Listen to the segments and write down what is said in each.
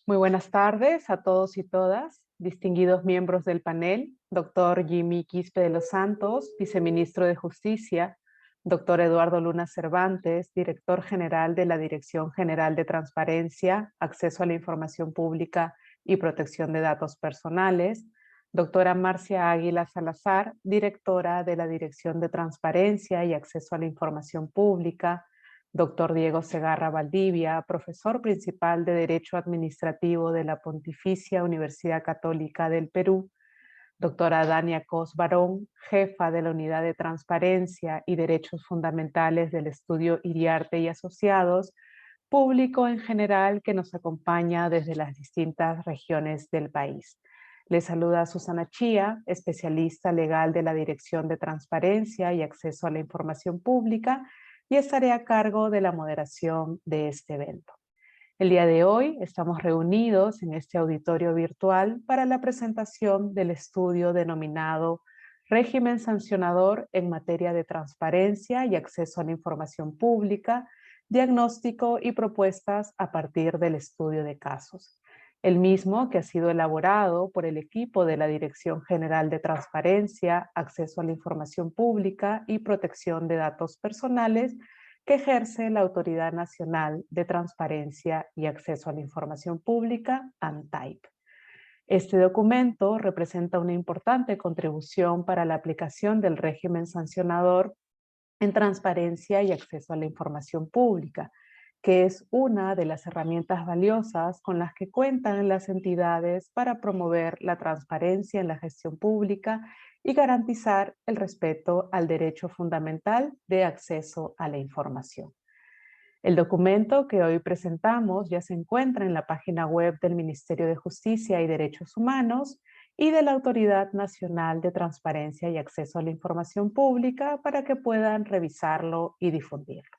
Muy buenas tardes a todos y todas, distinguidos miembros del panel, doctor Jimmy Quispe de los Santos, viceministro de Justicia, doctor Eduardo Luna Cervantes, director general de la Dirección General de Transparencia, Acceso a la Información Pública y Protección de Datos Personales, doctora Marcia Águila Salazar, directora de la Dirección de Transparencia y Acceso a la Información Pública, doctor Diego Segarra Valdivia, profesor principal de Derecho Administrativo de la Pontificia Universidad Católica del Perú, doctora Dania Cos Barón, jefa de la Unidad de Transparencia y Derechos Fundamentales del Estudio Iriarte y Asociados, público en general que nos acompaña desde las distintas regiones del país. Les saluda Susana Chía, especialista legal de la Dirección de Transparencia y Acceso a la Información Pública, y estaré a cargo de la moderación de este evento. El día de hoy estamos reunidos en este auditorio virtual para la presentación del estudio denominado Régimen sancionador en materia de transparencia y acceso a la información pública, diagnóstico y propuestas a partir del estudio de casos. El mismo que ha sido elaborado por el equipo de la Dirección General de Transparencia, Acceso a la Información Pública y Protección de Datos Personales, que ejerce la Autoridad Nacional de Transparencia y Acceso a la Información Pública, ANTAIP. Este documento representa una importante contribución para la aplicación del régimen sancionador en transparencia y acceso a la información pública, que es una de las herramientas valiosas con las que cuentan las entidades para promover la transparencia en la gestión pública y garantizar el respeto al derecho fundamental de acceso a la información. El documento que hoy presentamos ya se encuentra en la página web del Ministerio de Justicia y Derechos Humanos y de la Autoridad Nacional de Transparencia y Acceso a la Información Pública para que puedan revisarlo y difundirlo.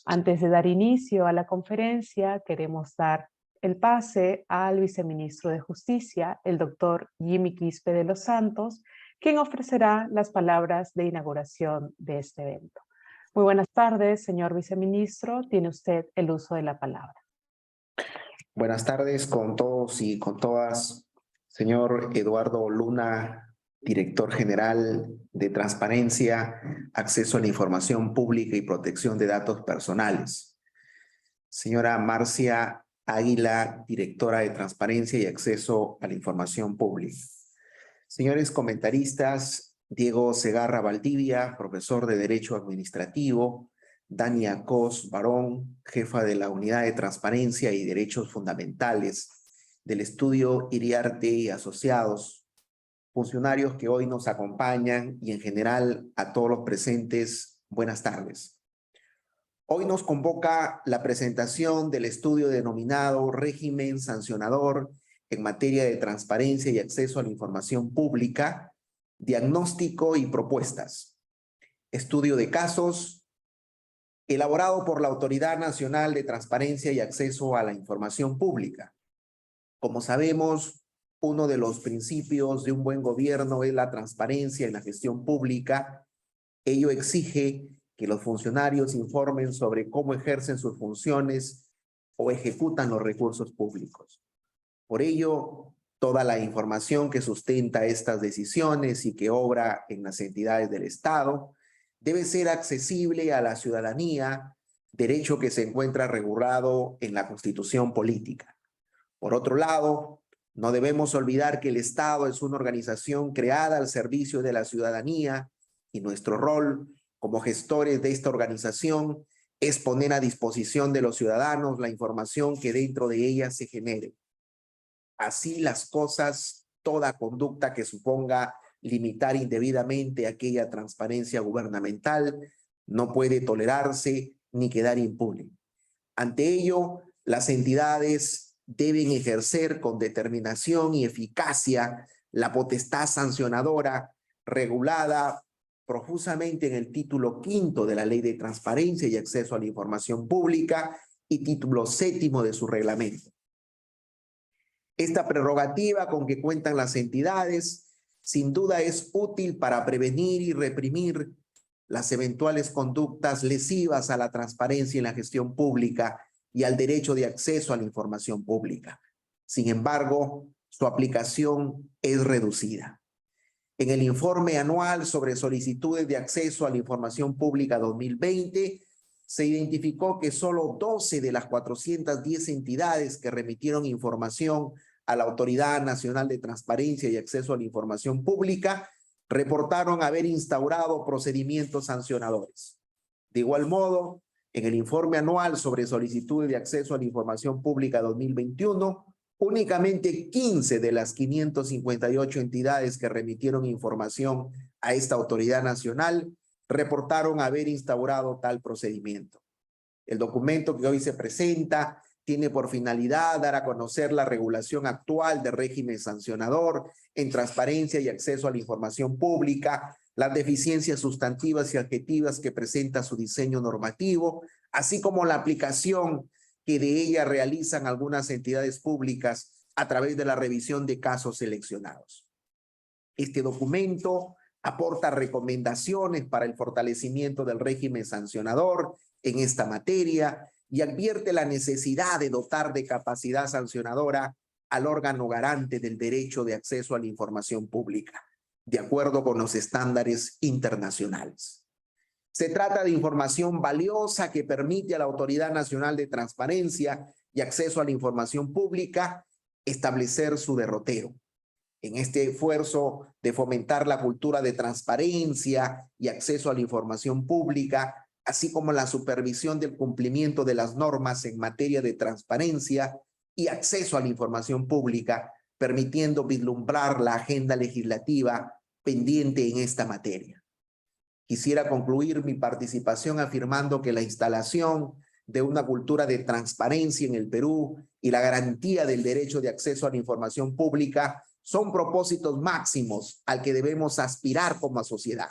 Antes de dar inicio a la conferencia, queremos dar el pase al viceministro de Justicia, el doctor Jimmy Quispe de los Santos, quien ofrecerá las palabras de inauguración de este evento. Muy buenas tardes, señor viceministro. Tiene usted el uso de la palabra. Buenas tardes con todos y con todas. Señor Eduardo Luna, director general de Transparencia, Acceso a la Información Pública y Protección de Datos Personales. Señora Marcia Águila, directora de Transparencia y Acceso a la Información Pública. Señores comentaristas, Diego Segarra Valdivia, profesor de Derecho Administrativo, Dania Cos Barón, jefa de la Unidad de Transparencia y Derechos Fundamentales del Estudio Iriarte y Asociados, funcionarios que hoy nos acompañan y en general a todos los presentes, buenas tardes. Hoy nos convoca la presentación del estudio denominado Régimen Sancionador en materia de transparencia y acceso a la información pública, diagnóstico y propuestas. Estudio de casos, elaborado por la Autoridad Nacional de Transparencia y Acceso a la Información Pública. Como sabemos, uno de los principios de un buen gobierno es la transparencia en la gestión pública. Ello exige que los funcionarios informen sobre cómo ejercen sus funciones o ejecutan los recursos públicos. Por ello, toda la información que sustenta estas decisiones y que obra en las entidades del Estado debe ser accesible a la ciudadanía, derecho que se encuentra regulado en la Constitución Política. Por otro lado, no debemos olvidar que el Estado es una organización creada al servicio de la ciudadanía y nuestro rol como gestores de esta organización es poner a disposición de los ciudadanos la información que dentro de ella se genere. Así las cosas, toda conducta que suponga limitar indebidamente aquella transparencia gubernamental no puede tolerarse ni quedar impune. Ante ello, las entidades deben ejercer con determinación y eficacia la potestad sancionadora regulada profusamente en el título 5 de la Ley de Transparencia y Acceso a la Información Pública y título 7 de su reglamento. Esta prerrogativa con que cuentan las entidades sin duda es útil para prevenir y reprimir las eventuales conductas lesivas a la transparencia en la gestión pública y al derecho de acceso a la información pública. Sin embargo, su aplicación es reducida. En el informe anual sobre solicitudes de acceso a la información pública 2020, se identificó que solo 12 de las 410 entidades que remitieron información a la Autoridad Nacional de Transparencia y Acceso a la Información Pública reportaron haber instaurado procedimientos sancionadores. De igual modo, en el informe anual sobre solicitudes de acceso a la información pública 2021, únicamente 15 de las 558 entidades que remitieron información a esta autoridad nacional reportaron haber instaurado tal procedimiento. El documento que hoy se presenta tiene por finalidad dar a conocer la regulación actual del régimen sancionador en transparencia y acceso a la información pública, las deficiencias sustantivas y adjetivas que presenta su diseño normativo, así como la aplicación que de ella realizan algunas entidades públicas a través de la revisión de casos seleccionados. Este documento aporta recomendaciones para el fortalecimiento del régimen sancionador en esta materia y advierte la necesidad de dotar de capacidad sancionadora al órgano garante del derecho de acceso a la información pública, de acuerdo con los estándares internacionales. Se trata de información valiosa que permite a la Autoridad Nacional de Transparencia y Acceso a la Información Pública establecer su derrotero. En este esfuerzo de fomentar la cultura de transparencia y acceso a la información pública, así como la supervisión del cumplimiento de las normas en materia de transparencia y acceso a la información pública, permitiendo vislumbrar la agenda legislativa pendiente en esta materia. Quisiera concluir mi participación afirmando que la instalación de una cultura de transparencia en el Perú y la garantía del derecho de acceso a la información pública son propósitos máximos al que debemos aspirar como sociedad,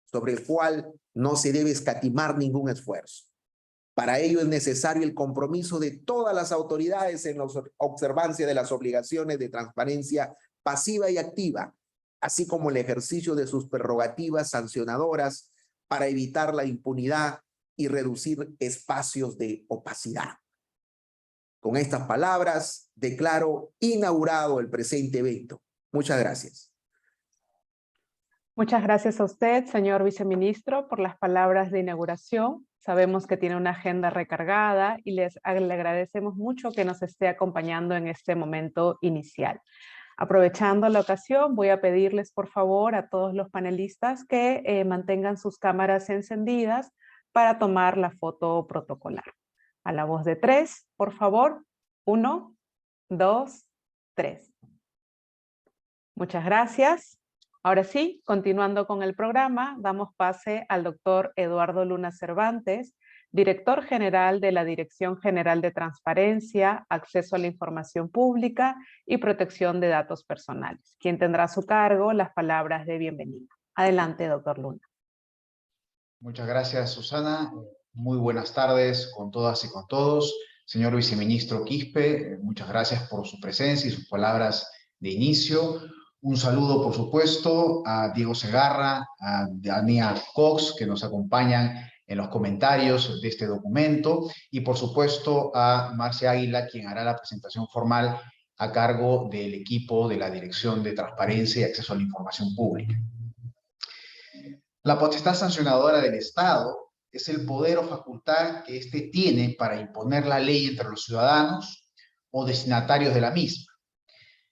sobre el cual no se debe escatimar ningún esfuerzo. Para ello es necesario el compromiso de todas las autoridades en la observancia de las obligaciones de transparencia pasiva y activa, así como el ejercicio de sus prerrogativas sancionadoras para evitar la impunidad y reducir espacios de opacidad. Con estas palabras, declaro inaugurado el presente evento. Muchas gracias. Muchas gracias a usted, señor viceministro, por las palabras de inauguración. Sabemos que tiene una agenda recargada y le agradecemos mucho que nos esté acompañando en este momento inicial. Aprovechando la ocasión, voy a pedirles por favor a todos los panelistas que mantengan sus cámaras encendidas para tomar la foto protocolar. A la voz de 3, por favor. 1, 2, 3. Muchas gracias. Ahora sí, continuando con el programa, damos pase al doctor Eduardo Luna Cervantes, director general de la Dirección General de Transparencia, Acceso a la Información Pública y Protección de Datos Personales, quien tendrá a su cargo las palabras de bienvenida. Adelante, doctor Luna. Muchas gracias, Susana. Muy buenas tardes con todas y con todos. Señor viceministro Quispe, muchas gracias por su presencia y sus palabras de inicio. Un saludo, por supuesto, a Diego Segarra, a Dania Cox, que nos acompañan en los comentarios de este documento, y por supuesto a Marcia Águila, quien hará la presentación formal a cargo del equipo de la Dirección de Transparencia y Acceso a la Información Pública. La potestad sancionadora del Estado es el poder o facultad que éste tiene para imponer la ley entre los ciudadanos o destinatarios de la misma.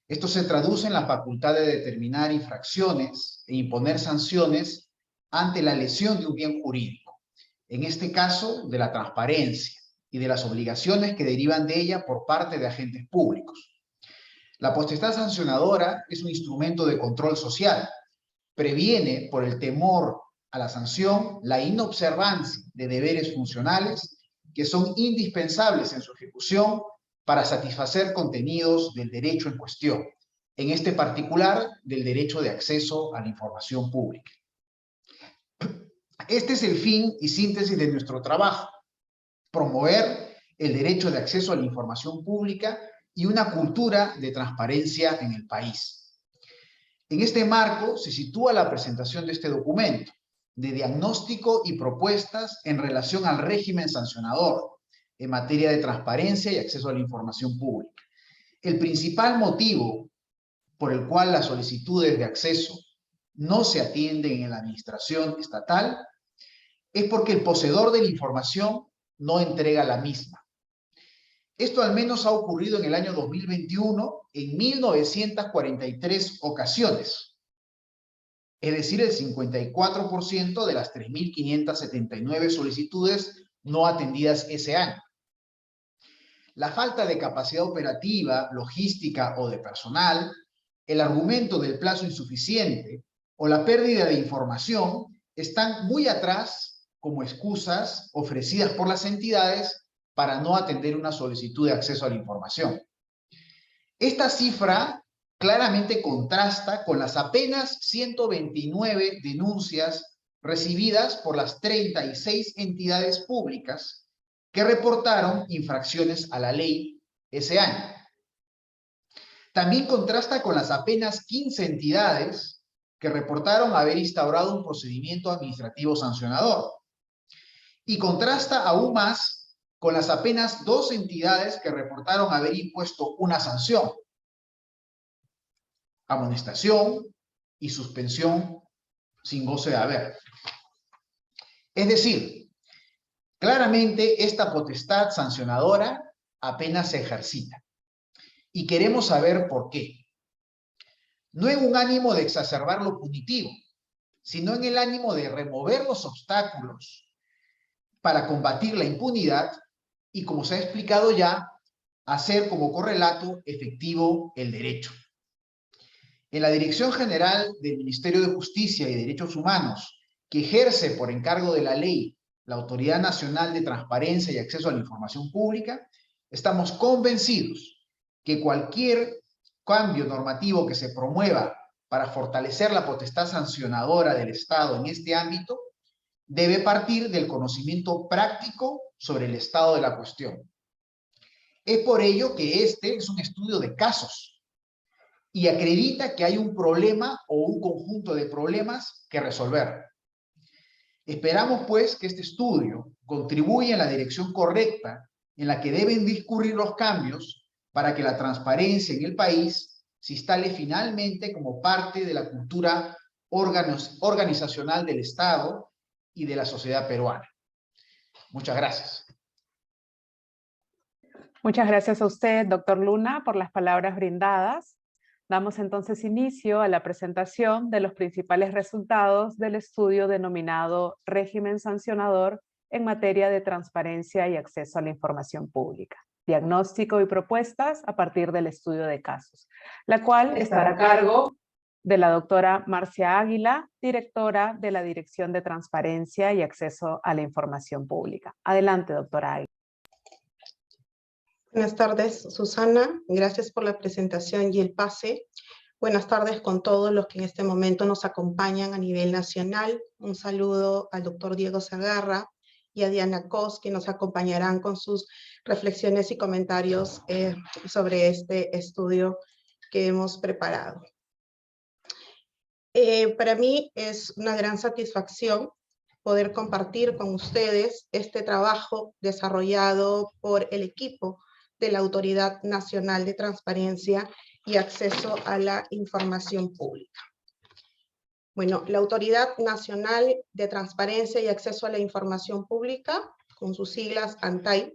Esto se traduce en la facultad de determinar infracciones e imponer sanciones ante la lesión de un bien jurídico, en este caso de la transparencia y de las obligaciones que derivan de ella por parte de agentes públicos. La potestad sancionadora es un instrumento de control social. Previene por el temor a la sanción la inobservancia de deberes funcionales que son indispensables en su ejecución para satisfacer contenidos del derecho en cuestión, en este particular del derecho de acceso a la información pública. Este es el fin y síntesis de nuestro trabajo: promover el derecho de acceso a la información pública y una cultura de transparencia en el país. En este marco se sitúa la presentación de este documento de diagnóstico y propuestas en relación al régimen sancionador en materia de transparencia y acceso a la información pública. El principal motivo por el cual las solicitudes de acceso no se atienden en la administración estatal es porque el poseedor de la información no entrega la misma. Esto al menos ha ocurrido en el año 2021 en 1943 ocasiones, es decir, el 54% de las 3.579 solicitudes no atendidas ese año. La falta de capacidad operativa, logística o de personal, el argumento del plazo insuficiente o la pérdida de información están muy atrás como excusas ofrecidas por las entidades para no atender una solicitud de acceso a la información. Esta cifra claramente contrasta con las apenas 129 denuncias recibidas por las 36 entidades públicas que reportaron infracciones a la ley ese año. También contrasta con las apenas 15 entidades que reportaron haber instaurado un procedimiento administrativo sancionador. Y contrasta aún más con las apenas 2 entidades que reportaron haber impuesto una sanción, amonestación y suspensión sin goce de haber. Es decir, claramente esta potestad sancionadora apenas se ejercita. Y queremos saber por qué. No en un ánimo de exacerbar lo punitivo, sino en el ánimo de remover los obstáculos para combatir la impunidad y, como se ha explicado ya, hacer como correlato efectivo el derecho. En la Dirección General del Ministerio de Justicia y Derechos Humanos, que ejerce por encargo de la ley la Autoridad Nacional de Transparencia y Acceso a la Información Pública, estamos convencidos que cualquier cambio normativo que se promueva para fortalecer la potestad sancionadora del Estado en este ámbito debe partir del conocimiento práctico sobre el estado de la cuestión. Es por ello que este es un estudio de casos y acredita que hay un problema o un conjunto de problemas que resolver. Esperamos, pues, que este estudio contribuya en la dirección correcta en la que deben discurrir los cambios para que la transparencia en el país se instale finalmente como parte de la cultura organizacional del Estado y de la sociedad peruana. Muchas gracias. Muchas gracias a usted, doctor Luna, por las palabras brindadas. Damos entonces inicio a la presentación de los principales resultados del estudio denominado Régimen Sancionador en materia de transparencia y acceso a la información pública, diagnóstico y propuestas a partir del estudio de casos, la cual estará a cargo de la doctora Marcia Águila, directora de la Dirección de Transparencia y Acceso a la Información Pública. Adelante, doctora Águila. Buenas tardes, Susana. Gracias por la presentación y el pase. Buenas tardes con todos los que en este momento nos acompañan a nivel nacional. Un saludo al doctor Diego Segarra y a Diana Cos, que nos acompañarán con sus reflexiones y comentarios sobre este estudio que hemos preparado. Para mí es una gran satisfacción poder compartir con ustedes este trabajo desarrollado por el equipo de la Autoridad Nacional de Transparencia y Acceso a la Información Pública. Bueno, la Autoridad Nacional de Transparencia y Acceso a la Información Pública, con sus siglas ANTAI,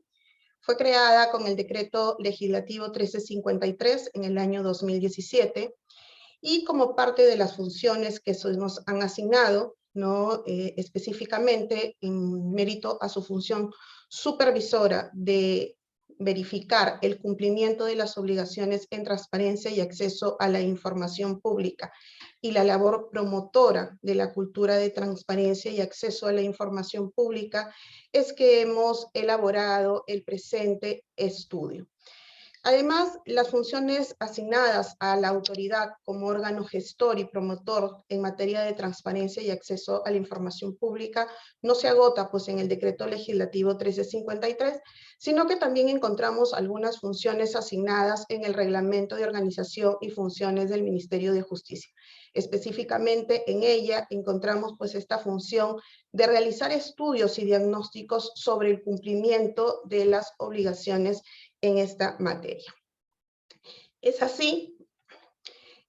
fue creada con el Decreto Legislativo 1353 en el año 2017 y como parte de las funciones que se nos han asignado, ¿no? Específicamente en mérito a su función supervisora de verificar el cumplimiento de las obligaciones en transparencia y acceso a la información pública y la labor promotora de la cultura de transparencia y acceso a la información pública, es que hemos elaborado el presente estudio. Además, las funciones asignadas a la autoridad como órgano gestor y promotor en materia de transparencia y acceso a la información pública no se agota pues, en el Decreto Legislativo 1353, sino que también encontramos algunas funciones asignadas en el Reglamento de Organización y Funciones del Ministerio de Justicia. Específicamente en ella encontramos pues, esta función de realizar estudios y diagnósticos sobre el cumplimiento de las obligaciones en esta materia. Es así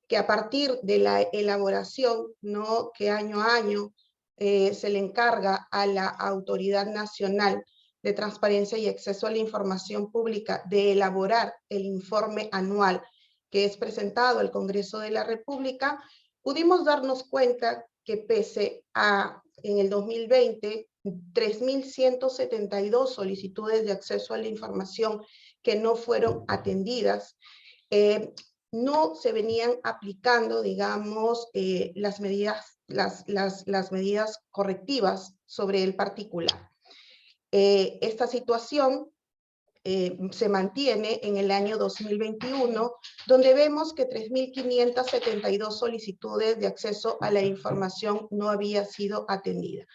que a partir de la elaboración, ¿no?, que año a año se le encarga a la Autoridad Nacional de Transparencia y Acceso a la Información Pública de elaborar el informe anual que es presentado al Congreso de la República, pudimos darnos cuenta que pese a, en el 2020, 3.172 solicitudes de acceso a la información que no fueron atendidas, no se venían aplicando, digamos, las medidas correctivas sobre el particular. Esta situación se mantiene en el año 2021, donde vemos que 3.572 solicitudes de acceso a la información no había sido atendida.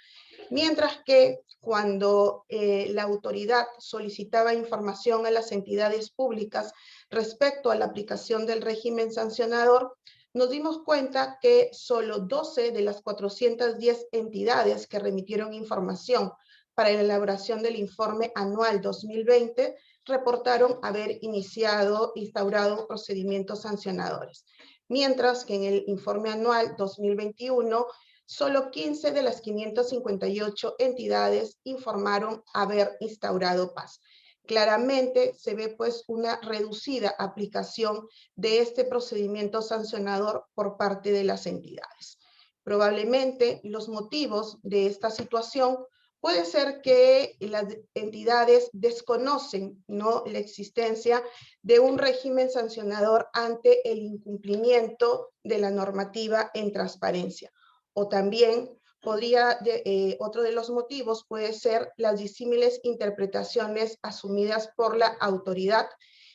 Mientras que cuando la autoridad solicitaba información a las entidades públicas respecto a la aplicación del régimen sancionador, nos dimos cuenta que solo 12 de las 410 entidades que remitieron información para la elaboración del informe anual 2020 reportaron haber instaurado procedimientos sancionadores, mientras que en el informe anual 2021 solo 15 de las 558 entidades informaron haber instaurado paz. Claramente se ve pues una reducida aplicación de este procedimiento sancionador por parte de las entidades. Probablemente los motivos de esta situación puede ser que las entidades desconocen, ¿no?, la existencia de un régimen sancionador ante el incumplimiento de la normativa en transparencia. O también otro de los motivos puede ser las disímiles interpretaciones asumidas por la autoridad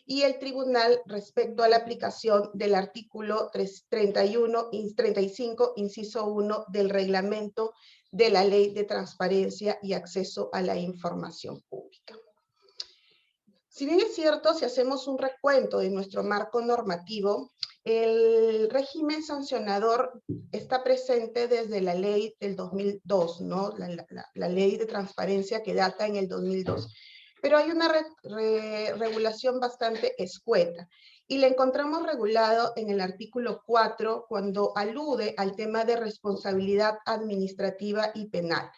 y el tribunal respecto a la aplicación del artículo 35, inciso 1 del reglamento de la Ley de Transparencia y Acceso a la Información Pública. Si bien es cierto, si hacemos un recuento de nuestro marco normativo, el régimen sancionador está presente desde la ley del 2002, ¿no? La ley de transparencia que data en el 2002. Pero hay una regulación bastante escueta y la encontramos regulado en el artículo 4 cuando alude al tema de responsabilidad administrativa y penal.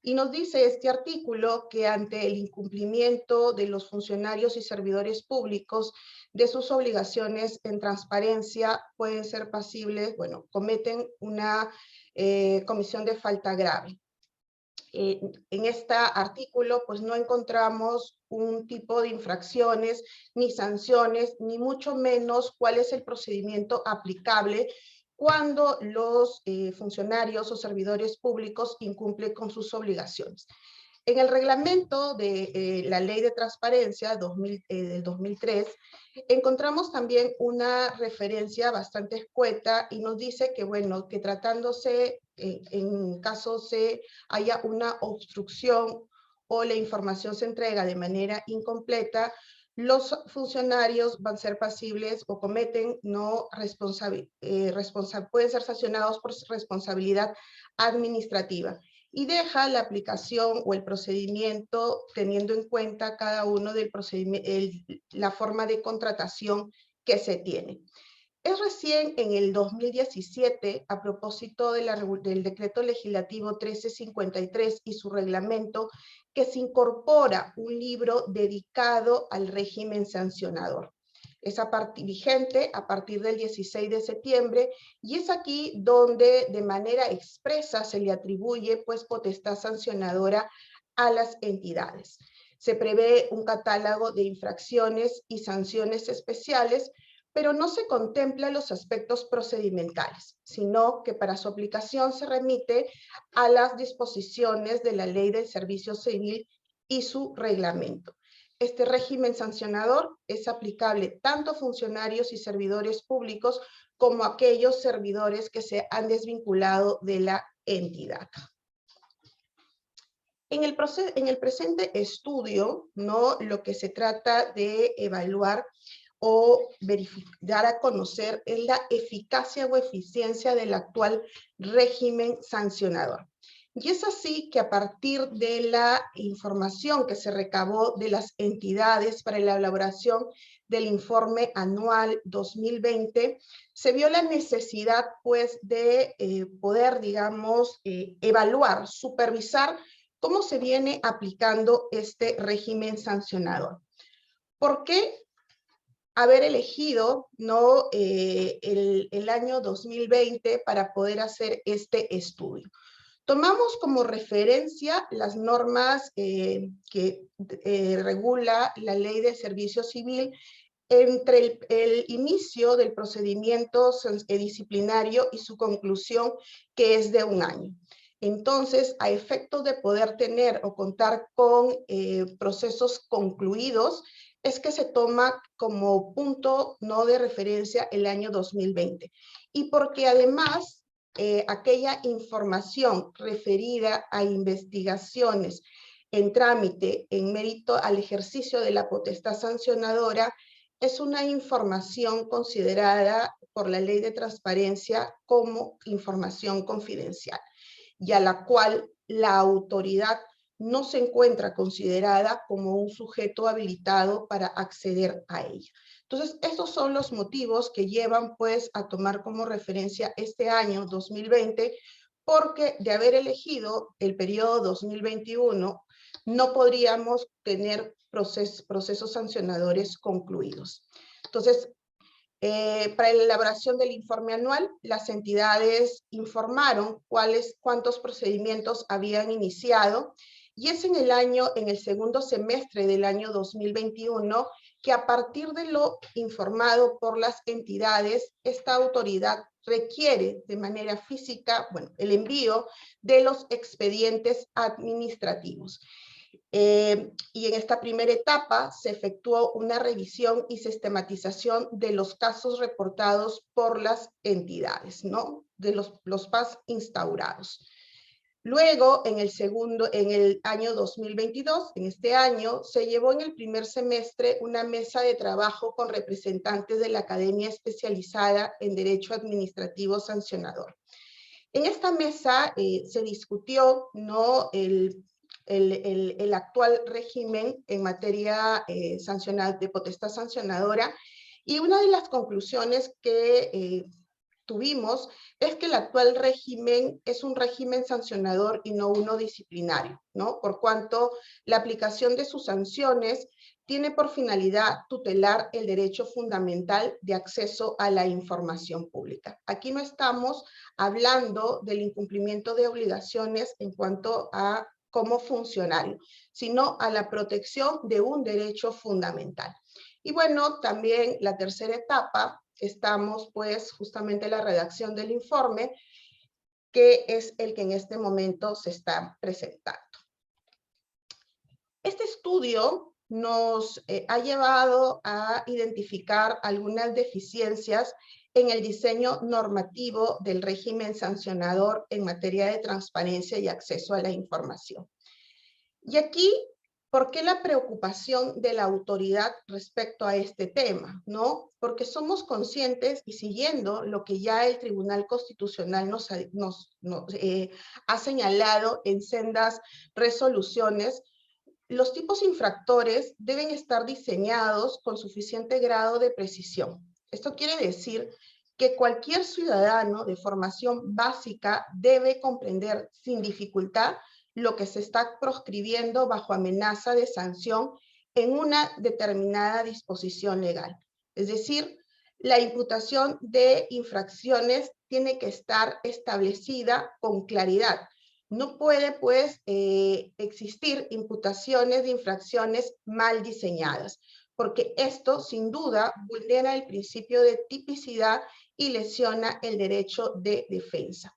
Y nos dice este artículo que ante el incumplimiento de los funcionarios y servidores públicos de sus obligaciones en transparencia pueden ser pasibles, bueno, cometen una comisión de falta grave. En este artículo pues no encontramos un tipo de infracciones ni sanciones, ni mucho menos cuál es el procedimiento aplicable cuando los funcionarios o servidores públicos incumplen con sus obligaciones. En el reglamento de la Ley de Transparencia del 2003, encontramos también una referencia bastante escueta y nos dice que, bueno, que tratándose, en caso se haya una obstrucción o la información se entrega de manera incompleta, los funcionarios van a ser pasibles o cometen pueden ser sancionados por responsabilidad administrativa. Y deja la aplicación o el procedimiento teniendo en cuenta cada uno del procedimiento, la forma de contratación que se tiene. Es recién en el 2017, a propósito del decreto legislativo 1353 y su reglamento, que se incorpora un libro dedicado al régimen sancionador. Es vigente a partir del 16 de septiembre y es aquí donde de manera expresa se le atribuye pues potestad sancionadora a las entidades. Se prevé un catálogo de infracciones y sanciones especiales, pero no se contempla los aspectos procedimentales, sino que para su aplicación se remite a las disposiciones de la Ley del Servicio Civil y su reglamento. Este régimen sancionador es aplicable tanto a funcionarios y servidores públicos como a aquellos servidores que se han desvinculado de la entidad. En el presente estudio, ¿no?, lo que se trata de evaluar o dar a conocer es la eficacia o eficiencia del actual régimen sancionador. Y es así que a partir de la información que se recabó de las entidades para la elaboración del informe anual 2020, se vio la necesidad pues de poder, digamos, evaluar, supervisar cómo se viene aplicando este régimen sancionador. ¿Por qué haber elegido el año 2020 para poder hacer este estudio? Tomamos como referencia las normas que regula la Ley de Servicio Civil entre el inicio del procedimiento disciplinario y su conclusión, que es de 1 año. Entonces, a efectos de poder tener o contar con procesos concluidos, es que se toma como punto de referencia el año 2020. Y porque además aquella información referida a investigaciones en trámite en mérito al ejercicio de la potestad sancionadora es una información considerada por la Ley de Transparencia como información confidencial, y a la cual la autoridad no se encuentra considerada como un sujeto habilitado para acceder a ella. Entonces, estos son los motivos que llevan pues a tomar como referencia este año 2020, porque de haber elegido el periodo 2021, no podríamos tener procesos sancionadores concluidos. Entonces, para la elaboración del informe anual, las entidades informaron cuántos procedimientos habían iniciado, y es en el segundo semestre del año 2021 que a partir de lo informado por las entidades, esta autoridad requiere de manera física, el envío de los expedientes administrativos. Y en esta primera etapa se efectuó una revisión y sistematización de los casos reportados por las entidades, de los PAS instaurados. Luego, en el año 2022, en este año, se llevó en el primer semestre una mesa de trabajo con representantes de la Academia Especializada en Derecho Administrativo Sancionador. En esta mesa se discutió el actual régimen en materia de potestad sancionadora, y una de las conclusiones que tuvimos es que el actual régimen es un régimen sancionador y no uno disciplinario, por cuanto la aplicación de sus sanciones tiene por finalidad tutelar el derecho fundamental de acceso a la información pública. Aquí no estamos hablando del incumplimiento de obligaciones en cuanto a como funcionario, sino a la protección de un derecho fundamental. Y también la tercera etapa, estamos pues justamente en la redacción del informe, que es el que en este momento se está presentando. Este estudio nos ha llevado a identificar algunas deficiencias en el diseño normativo del régimen sancionador en materia de transparencia y acceso a la información. Y aquí, ¿por qué la preocupación de la autoridad respecto a este tema? Porque somos conscientes, y siguiendo lo que ya el Tribunal Constitucional nos ha señalado en sendas resoluciones, los tipos infractores deben estar diseñados con suficiente grado de precisión. Esto quiere decir que cualquier ciudadano de formación básica debe comprender sin dificultad lo que se está proscribiendo bajo amenaza de sanción en una determinada disposición legal. Es decir, la imputación de infracciones tiene que estar establecida con claridad. No puede, pues, existir imputaciones de infracciones mal diseñadas, porque esto, sin duda, vulnera el principio de tipicidad y lesiona el derecho de defensa.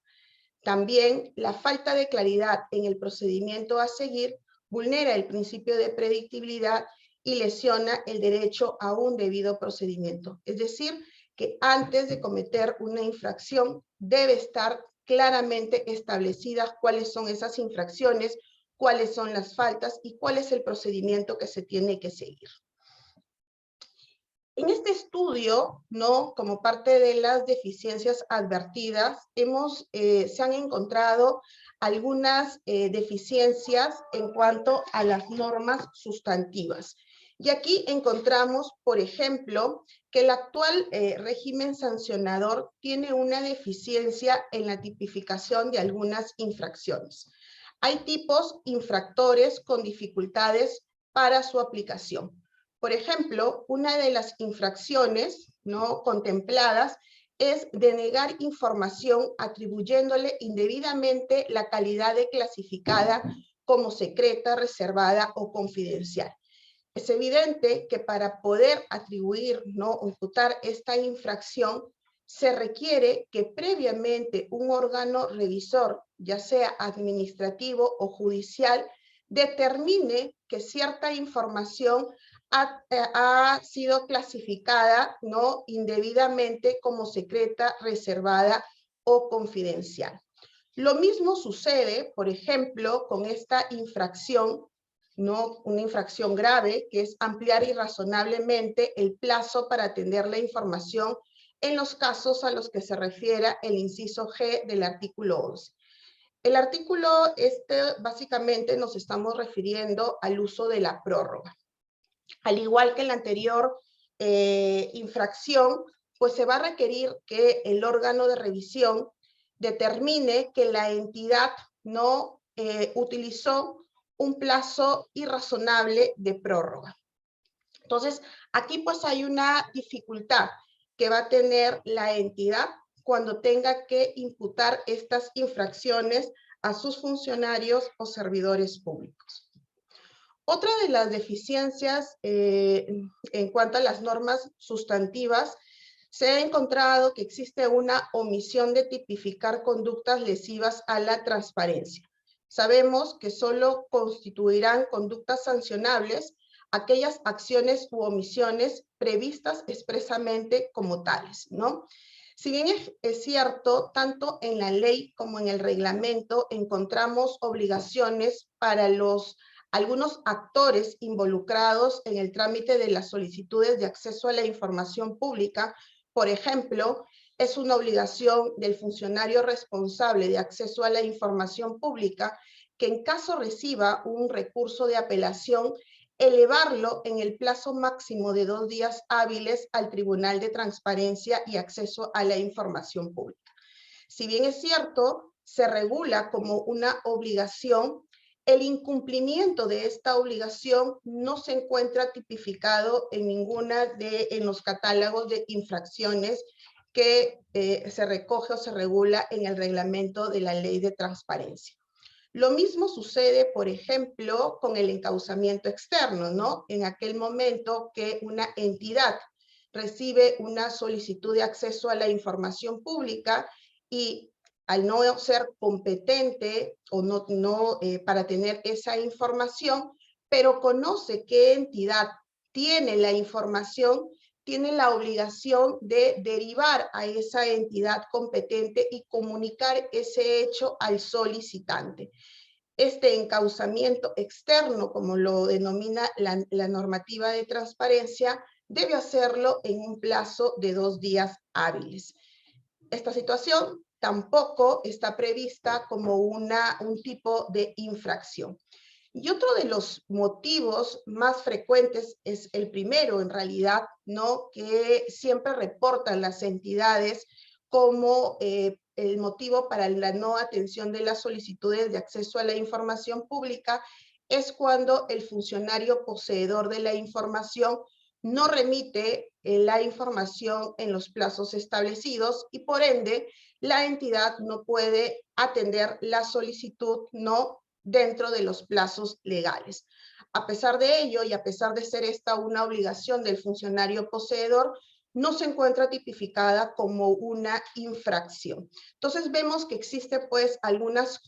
También, la falta de claridad en el procedimiento a seguir vulnera el principio de predictibilidad y lesiona el derecho a un debido procedimiento. Es decir, que antes de cometer una infracción debe estar claramente establecidas cuáles son esas infracciones, cuáles son las faltas y cuál es el procedimiento que se tiene que seguir. En este estudio, como parte de las deficiencias advertidas, se han encontrado algunas deficiencias en cuanto a las normas sustantivas. Y aquí encontramos, por ejemplo, que el actual régimen sancionador tiene una deficiencia en la tipificación de algunas infracciones. Hay tipos infractores con dificultades para su aplicación. Por ejemplo, una de las infracciones no contempladas es denegar información atribuyéndole indebidamente la calidad de clasificada como secreta, reservada o confidencial. Es evidente que para poder atribuir, o imputar esta infracción, se requiere que previamente un órgano revisor, ya sea administrativo o judicial, determine que cierta información ha sido clasificada indebidamente como secreta, reservada o confidencial. Lo mismo sucede, por ejemplo, con esta infracción, una infracción grave, que es ampliar irrazonablemente el plazo para atender la información en los casos a los que se refiere el inciso G del artículo 11. El artículo básicamente nos estamos refiriendo al uso de la prórroga. Al igual que en la anterior infracción, pues se va a requerir que el órgano de revisión determine que la entidad no utilizó un plazo irrazonable de prórroga. Entonces, aquí pues hay una dificultad que va a tener la entidad cuando tenga que imputar estas infracciones a sus funcionarios o servidores públicos. Otra de las deficiencias en cuanto a las normas sustantivas, se ha encontrado que existe una omisión de tipificar conductas lesivas a la transparencia. Sabemos que solo constituirán conductas sancionables aquellas acciones u omisiones previstas expresamente como tales, ¿no? Si bien es cierto, tanto en la ley como en el reglamento encontramos obligaciones para algunos actores involucrados en el trámite de las solicitudes de acceso a la información pública. Por ejemplo, es una obligación del funcionario responsable de acceso a la información pública que en caso reciba un recurso de apelación, elevarlo en el plazo máximo de 2 días hábiles al Tribunal de Transparencia y Acceso a la Información Pública. Si bien es cierto, se regula como una obligación, el incumplimiento de esta obligación no se encuentra tipificado en en los catálogos de infracciones que se recoge o se regula en el reglamento de la Ley de Transparencia. Lo mismo sucede, por ejemplo, con el encauzamiento externo, ¿no? En aquel momento que una entidad recibe una solicitud de acceso a la información pública y al no ser competente o para tener esa información, pero conoce qué entidad tiene la información, tiene la obligación de derivar a esa entidad competente y comunicar ese hecho al solicitante. Este encauzamiento externo, como lo denomina la normativa de transparencia, debe hacerlo en un plazo de 2 días hábiles. Esta situación tampoco está prevista como un tipo de infracción. Y otro de los motivos más frecuentes es el primero, en realidad, ¿no? Que siempre reportan las entidades como el motivo para la no atención de las solicitudes de acceso a la información pública, es cuando el funcionario poseedor de la información no remite la información en los plazos establecidos y por ende la entidad no puede atender la solicitud dentro de los plazos legales. A pesar de ello y a pesar de ser esta una obligación del funcionario poseedor, no se encuentra tipificada como una infracción. Entonces vemos que existen pues algunas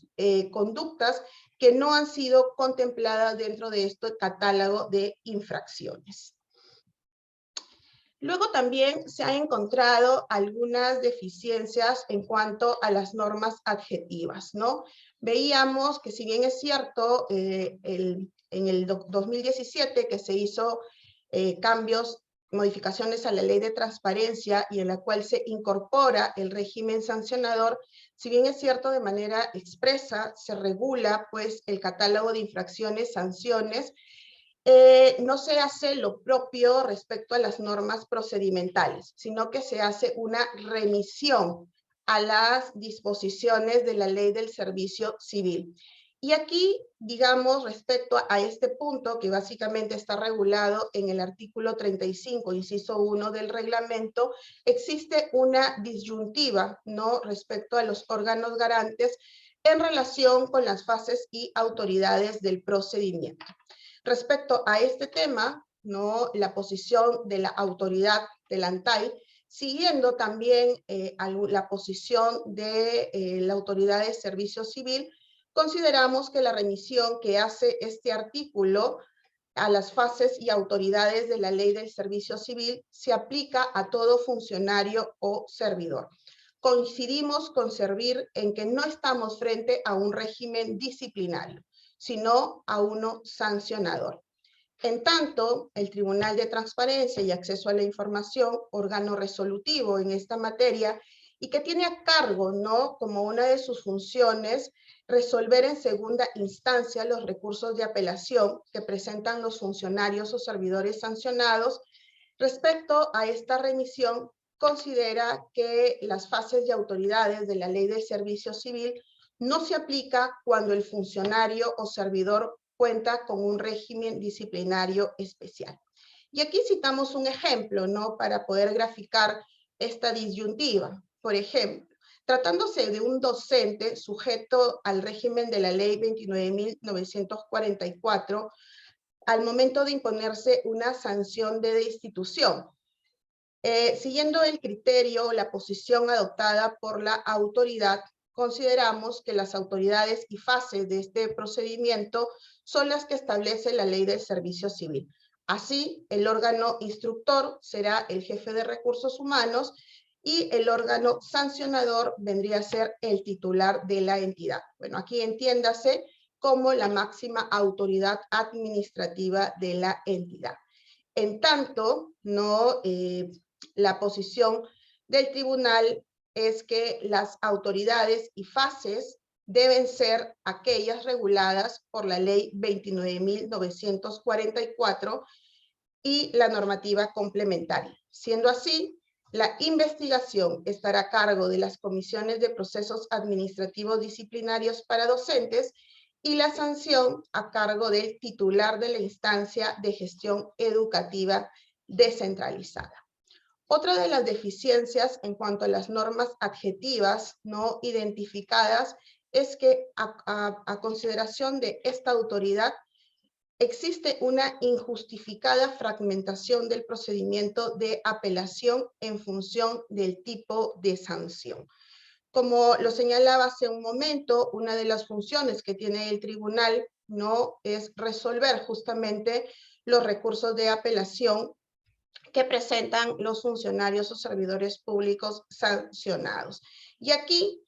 conductas que no han sido contempladas dentro de este catálogo de infracciones. Luego también se han encontrado algunas deficiencias en cuanto a las normas adjetivas, ¿no? Veíamos que si bien es cierto, en el 2017 que se hizo cambios modificaciones a la ley de transparencia y en la cual se incorpora el régimen sancionador, si bien es cierto de manera expresa, se regula pues el catálogo de infracciones, sanciones, no se hace lo propio respecto a las normas procedimentales, sino que se hace una remisión a las disposiciones de la ley del servicio civil. Y aquí, digamos, respecto a este punto, que básicamente está regulado en el artículo 35, inciso 1 del reglamento, existe una disyuntiva, ¿no?, respecto a los órganos garantes en relación con las fases y autoridades del procedimiento. Respecto a este tema, ¿no?, la posición de la autoridad del ANTAI, siguiendo también la posición de la autoridad de servicio civil, consideramos que la remisión que hace este artículo a las fases y autoridades de la ley del servicio civil se aplica a todo funcionario o servidor. Coincidimos con Servir en que no estamos frente a un régimen disciplinario, sino a uno sancionador. En tanto, el Tribunal de Transparencia y Acceso a la Información, órgano resolutivo en esta materia, y que tiene a cargo, ¿no?, como una de sus funciones, resolver en segunda instancia los recursos de apelación que presentan los funcionarios o servidores sancionados. Respecto a esta remisión, considera que las fases y autoridades de la ley del servicio civil no se aplica cuando el funcionario o servidor cuenta con un régimen disciplinario especial. Y aquí citamos un ejemplo, ¿no?, para poder graficar esta disyuntiva. Por ejemplo, tratándose de un docente sujeto al régimen de la ley 29.944, al momento de imponerse una sanción de destitución, siguiendo el criterio o la posición adoptada por la autoridad, consideramos que las autoridades y fases de este procedimiento son las que establece la ley del servicio civil. Así, el órgano instructor será el jefe de recursos humanos y el órgano sancionador vendría a ser el titular de la entidad. Bueno, aquí entiéndase como la máxima autoridad administrativa de la entidad. En tanto, no, la posición del tribunal es que las autoridades y fases deben ser aquellas reguladas por la ley 29.944 y la normativa complementaria. Siendo así, la investigación estará a cargo de las comisiones de procesos administrativos disciplinarios para docentes y la sanción a cargo del titular de la instancia de gestión educativa descentralizada. Otra de las deficiencias en cuanto a las normas adjetivas no identificadas es que a consideración de esta autoridad existe una injustificada fragmentación del procedimiento de apelación en función del tipo de sanción. Como lo señalaba hace un momento, una de las funciones que tiene el tribunal no es resolver justamente los recursos de apelación que presentan los funcionarios o servidores públicos sancionados. Y aquí,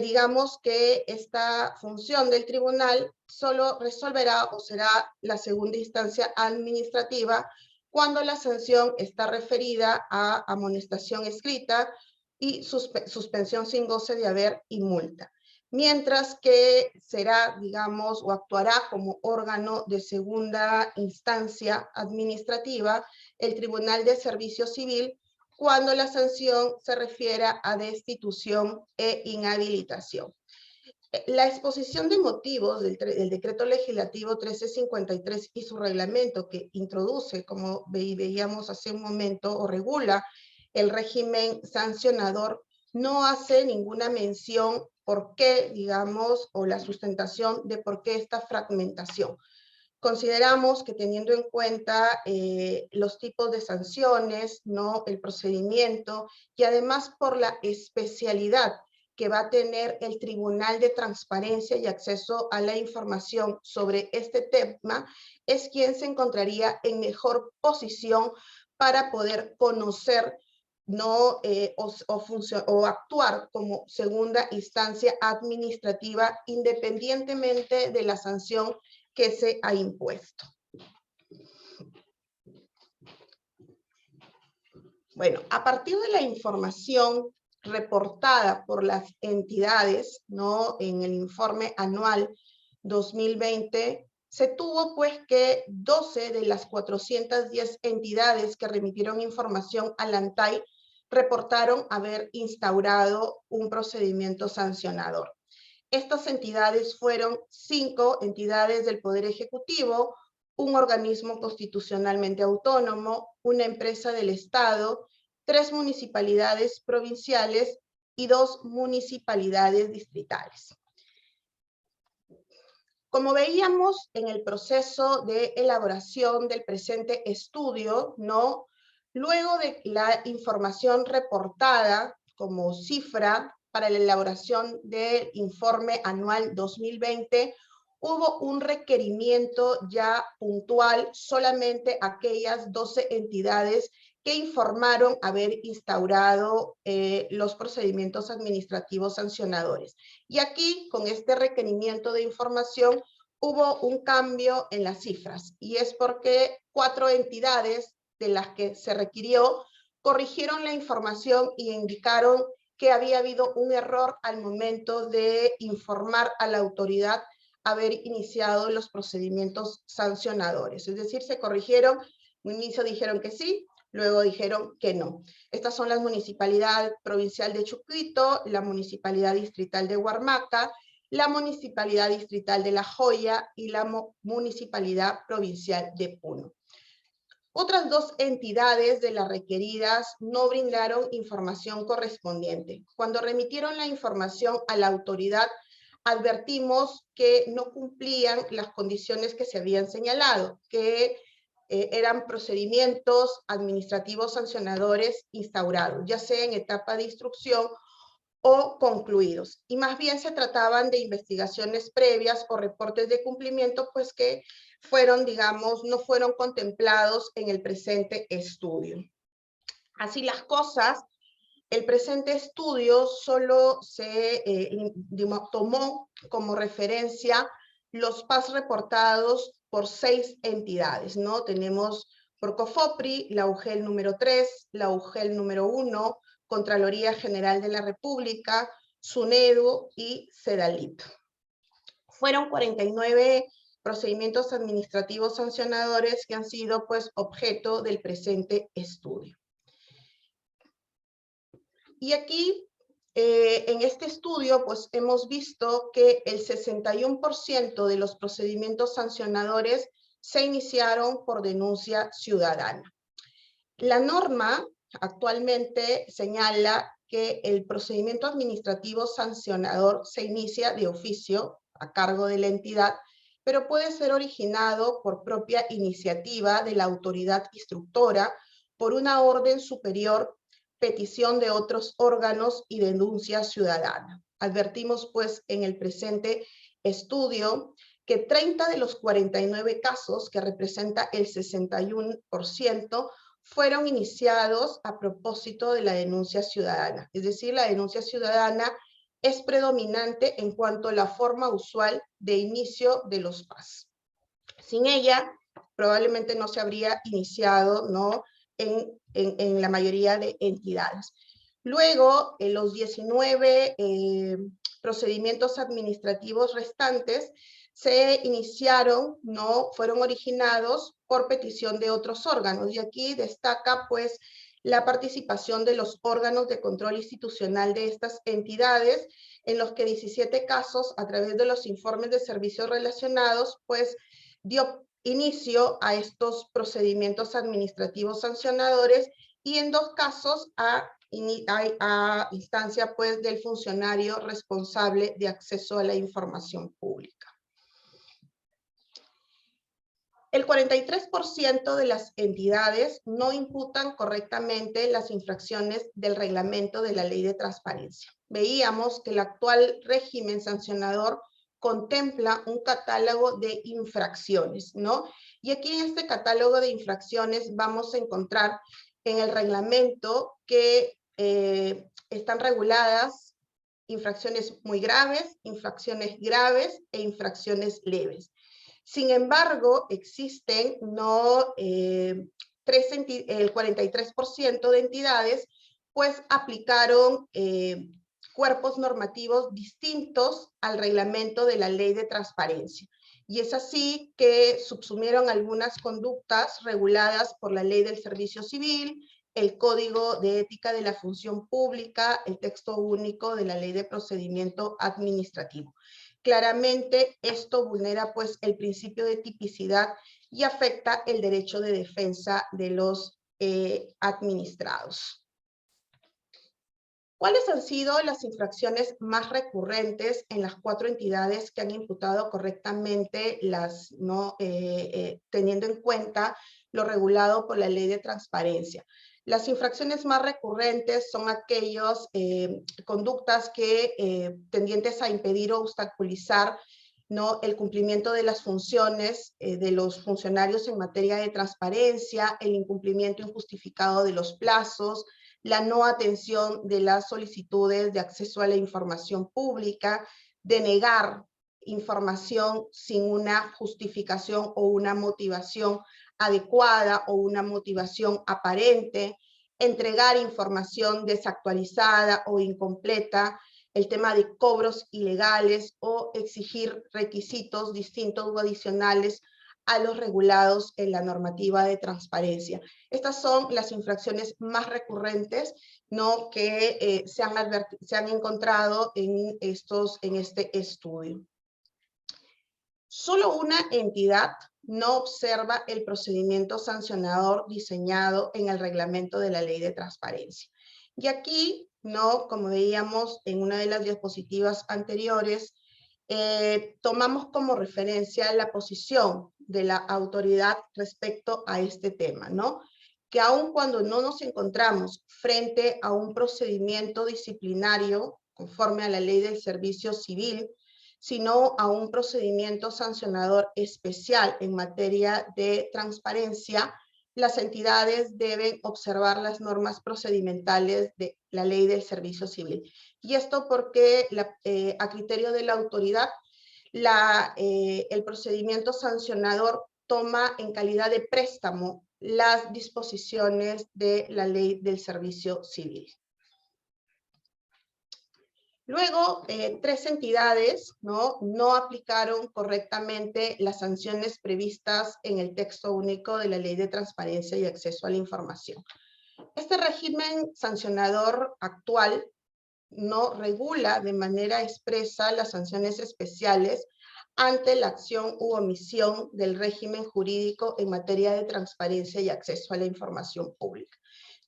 digamos que esta función del tribunal solo resolverá o será la segunda instancia administrativa cuando la sanción está referida a amonestación escrita y suspensión sin goce de haber y multa. Mientras que será, digamos, o actuará como órgano de segunda instancia administrativa el Tribunal de Servicio Civil cuando la sanción se refiera a destitución e inhabilitación. La exposición de motivos del Decreto Legislativo 1353 y su reglamento que introduce, como veíamos hace un momento, o regula el régimen sancionador, no hace ninguna mención por qué, digamos, o la sustentación de por qué esta fragmentación. Consideramos que teniendo en cuenta los tipos de sanciones, ¿no?, el procedimiento y además por la especialidad que va a tener el Tribunal de Transparencia y Acceso a la Información sobre este tema, es quien se encontraría en mejor posición para poder conocer, ¿no?, o actuar como segunda instancia administrativa independientemente de la sanción que se ha impuesto. Bueno, a partir de la información reportada por las entidades, ¿no?, en el informe anual 2020, se tuvo pues que 12 de las 410 entidades que remitieron información al ANTAI reportaron haber instaurado un procedimiento sancionador. Estas entidades fueron 5 entidades del Poder Ejecutivo, un organismo constitucionalmente autónomo, una empresa del Estado, 3 municipalidades provinciales y 2 municipalidades distritales. Como veíamos en el proceso de elaboración del presente estudio, ¿no?, luego de la información reportada como cifra para la elaboración del informe anual 2020, hubo un requerimiento ya puntual solamente a aquellas 12 entidades que informaron haber instaurado los procedimientos administrativos sancionadores. Y aquí, con este requerimiento de información, hubo un cambio en las cifras, y es porque 4 entidades de las que se requirió corrigieron la información y indicaron que había habido un error al momento de informar a la autoridad haber iniciado los procedimientos sancionadores. Es decir, se corrigieron, al inicio dijeron que sí, luego dijeron que no. Estas son la Municipalidad Provincial de Chucuito, la Municipalidad Distrital de Huarmaca, la Municipalidad Distrital de La Joya y la Municipalidad Provincial de Puno. Otras 2 entidades de las requeridas no brindaron información correspondiente. Cuando remitieron la información a la autoridad, advertimos que no cumplían las condiciones que se habían señalado, que eran procedimientos administrativos sancionadores instaurados, ya sea en etapa de instrucción o concluidos, y más bien se trataban de investigaciones previas o reportes de cumplimiento, pues que fueron, digamos, no fueron contemplados en el presente estudio. Así las cosas, el presente estudio solo se tomó como referencia los PAS reportados por 6 entidades, ¿no? Tenemos por COFOPRI, la UGEL número 3, la UGEL número 1, Contraloría General de la República, SUNEDU y CEDALIP. Fueron 49 procedimientos administrativos sancionadores que han sido pues objeto del presente estudio. Y aquí, en este estudio, pues hemos visto que el 61% de los procedimientos sancionadores se iniciaron por denuncia ciudadana. La norma actualmente señala que el procedimiento administrativo sancionador se inicia de oficio a cargo de la entidad, pero puede ser originado por propia iniciativa de la autoridad instructora, por una orden superior, petición de otros órganos y denuncia ciudadana. Advertimos pues en el presente estudio que 30 de los 49 casos, que representa el 61%, fueron iniciados a propósito de la denuncia ciudadana. Es decir, la denuncia ciudadana es predominante en cuanto a la forma usual de inicio de los PAS. Sin ella, probablemente no se habría iniciado, ¿no?, en la mayoría de entidades. Luego, los 19 procedimientos administrativos restantes se iniciaron, no fueron originados por petición de otros órganos, y aquí destaca pues la participación de los órganos de control institucional de estas entidades, en los que 17 casos, a través de los informes de servicios relacionados, pues dio inicio a estos procedimientos administrativos sancionadores, y en 2 casos a instancia pues del funcionario responsable de acceso a la información pública. El 43% de las entidades no imputan correctamente las infracciones del reglamento de la Ley de Transparencia. Veíamos que el actual régimen sancionador contempla un catálogo de infracciones, ¿no? Y aquí en este catálogo de infracciones vamos a encontrar en el reglamento que están reguladas infracciones muy graves, infracciones graves e infracciones leves. Sin embargo, existen el 43% de entidades pues aplicaron cuerpos normativos distintos al reglamento de la Ley de Transparencia. Y es así que subsumieron algunas conductas reguladas por la Ley del Servicio Civil, el Código de Ética de la Función Pública, el texto único de la Ley de Procedimiento Administrativo. Claramente esto vulnera pues el principio de tipicidad y afecta el derecho de defensa de los administrados. ¿Cuáles han sido las infracciones más recurrentes en las 4 entidades que han imputado correctamente teniendo en cuenta lo regulado por la Ley de Transparencia? Las infracciones más recurrentes son aquellas conductas que tendientes a impedir o obstaculizar el cumplimiento de las funciones de los funcionarios en materia de transparencia, el incumplimiento injustificado de los plazos, la no atención de las solicitudes de acceso a la información pública, denegar información sin una justificación o una motivación adecuada o una motivación aparente, entregar información desactualizada o incompleta, el tema de cobros ilegales o exigir requisitos distintos o adicionales a los regulados en la normativa de transparencia. Estas son las infracciones más recurrentes, ¿no?, que se han encontrado en este estudio. Solo una entidad no observa el procedimiento sancionador diseñado en el reglamento de la Ley de Transparencia. Y aquí, ¿no?, como veíamos en una de las diapositivas anteriores, tomamos como referencia la posición de la autoridad respecto a este tema, ¿no? Que aun cuando no nos encontramos frente a un procedimiento disciplinario conforme a la Ley del Servicio Civil, sino a un procedimiento sancionador especial en materia de transparencia, las entidades deben observar las normas procedimentales de la Ley del Servicio Civil. Y esto porque a criterio de la autoridad, el procedimiento sancionador toma en calidad de préstamo las disposiciones de la Ley del Servicio Civil. Luego, 3 entidades no aplicaron correctamente las sanciones previstas en el texto único de la Ley de Transparencia y Acceso a la Información. Este régimen sancionador actual no regula de manera expresa las sanciones especiales ante la acción u omisión del régimen jurídico en materia de transparencia y acceso a la información pública.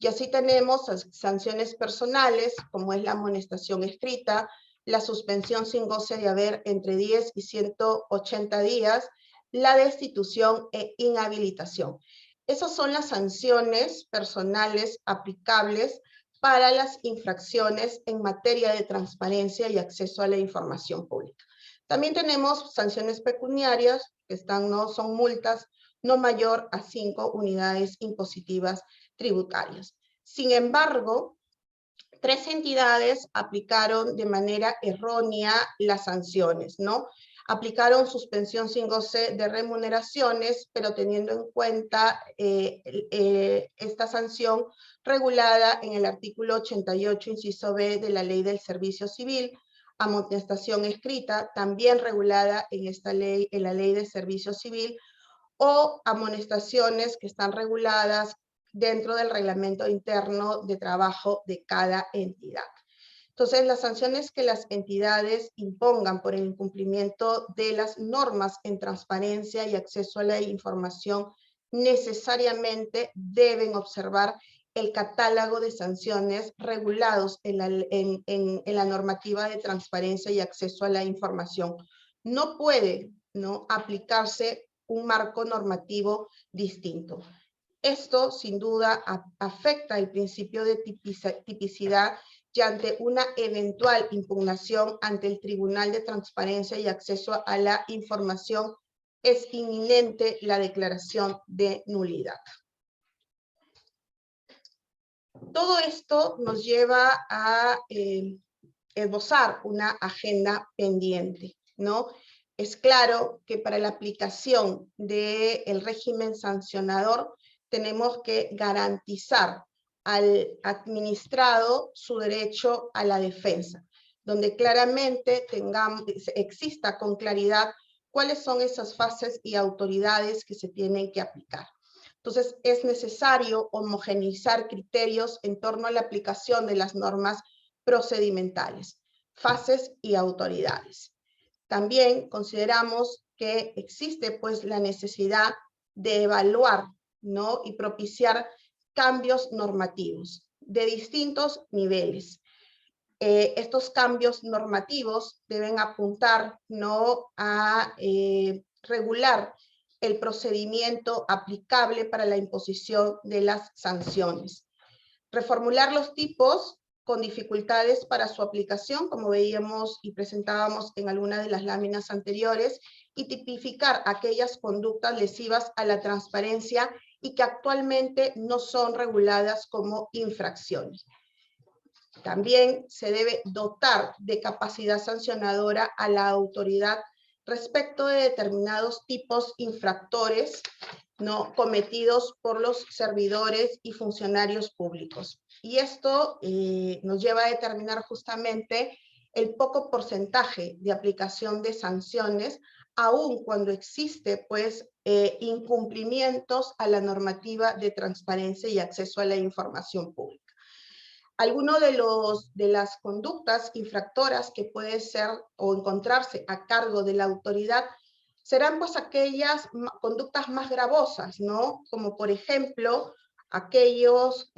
Y así tenemos sanciones personales, como es la amonestación escrita, la suspensión sin goce de haber entre 10 y 180 días, la destitución e inhabilitación. Esas son las sanciones personales aplicables para las infracciones en materia de transparencia y acceso a la información pública. También tenemos sanciones pecuniarias, que son multas no mayor a 5 unidades impositivas tributarias. Sin embargo, 3 entidades aplicaron de manera errónea las sanciones, ¿no? Aplicaron suspensión sin goce de remuneraciones, pero teniendo en cuenta esta sanción regulada en el artículo 88, inciso B de la Ley del Servicio Civil, amonestación escrita, también regulada en esta ley, en la Ley del Servicio Civil, o amonestaciones que están reguladas dentro del reglamento interno de trabajo de cada entidad. Entonces, las sanciones que las entidades impongan por el incumplimiento de las normas en transparencia y acceso a la información necesariamente deben observar el catálogo de sanciones regulados en la normativa de transparencia y acceso a la información. No puede aplicarse un marco normativo distinto. Esto, sin duda, afecta el principio de tipicidad y ante una eventual impugnación ante el Tribunal de Transparencia y Acceso a la Información, es inminente la declaración de nulidad. Todo esto nos lleva a esbozar una agenda pendiente, ¿no? Es claro que para la aplicación del régimen sancionador tenemos que garantizar al administrado su derecho a la defensa, donde claramente exista con claridad cuáles son esas fases y autoridades que se tienen que aplicar. Entonces, es necesario homogeneizar criterios en torno a la aplicación de las normas procedimentales, fases y autoridades. También consideramos que existe pues la necesidad de evaluar, ¿no?, y propiciar cambios normativos de distintos niveles. Estos cambios normativos deben apuntar, ¿no?, a regular el procedimiento aplicable para la imposición de las sanciones. Reformular los tipos con dificultades para su aplicación, como veíamos y presentábamos en alguna de las láminas anteriores, y tipificar aquellas conductas lesivas a la transparencia y que actualmente no son reguladas como infracciones. También se debe dotar de capacidad sancionadora a la autoridad respecto de determinados tipos infractores, ¿no?, cometidos por los servidores y funcionarios públicos. Y esto nos lleva a determinar justamente el poco porcentaje de aplicación de sanciones, aun cuando existe pues incumplimientos a la normativa de transparencia y acceso a la información pública. Alguno de las conductas infractoras que puede ser o encontrarse a cargo de la autoridad serán pues aquellas conductas más gravosas, ¿no? Como por ejemplo, aquellas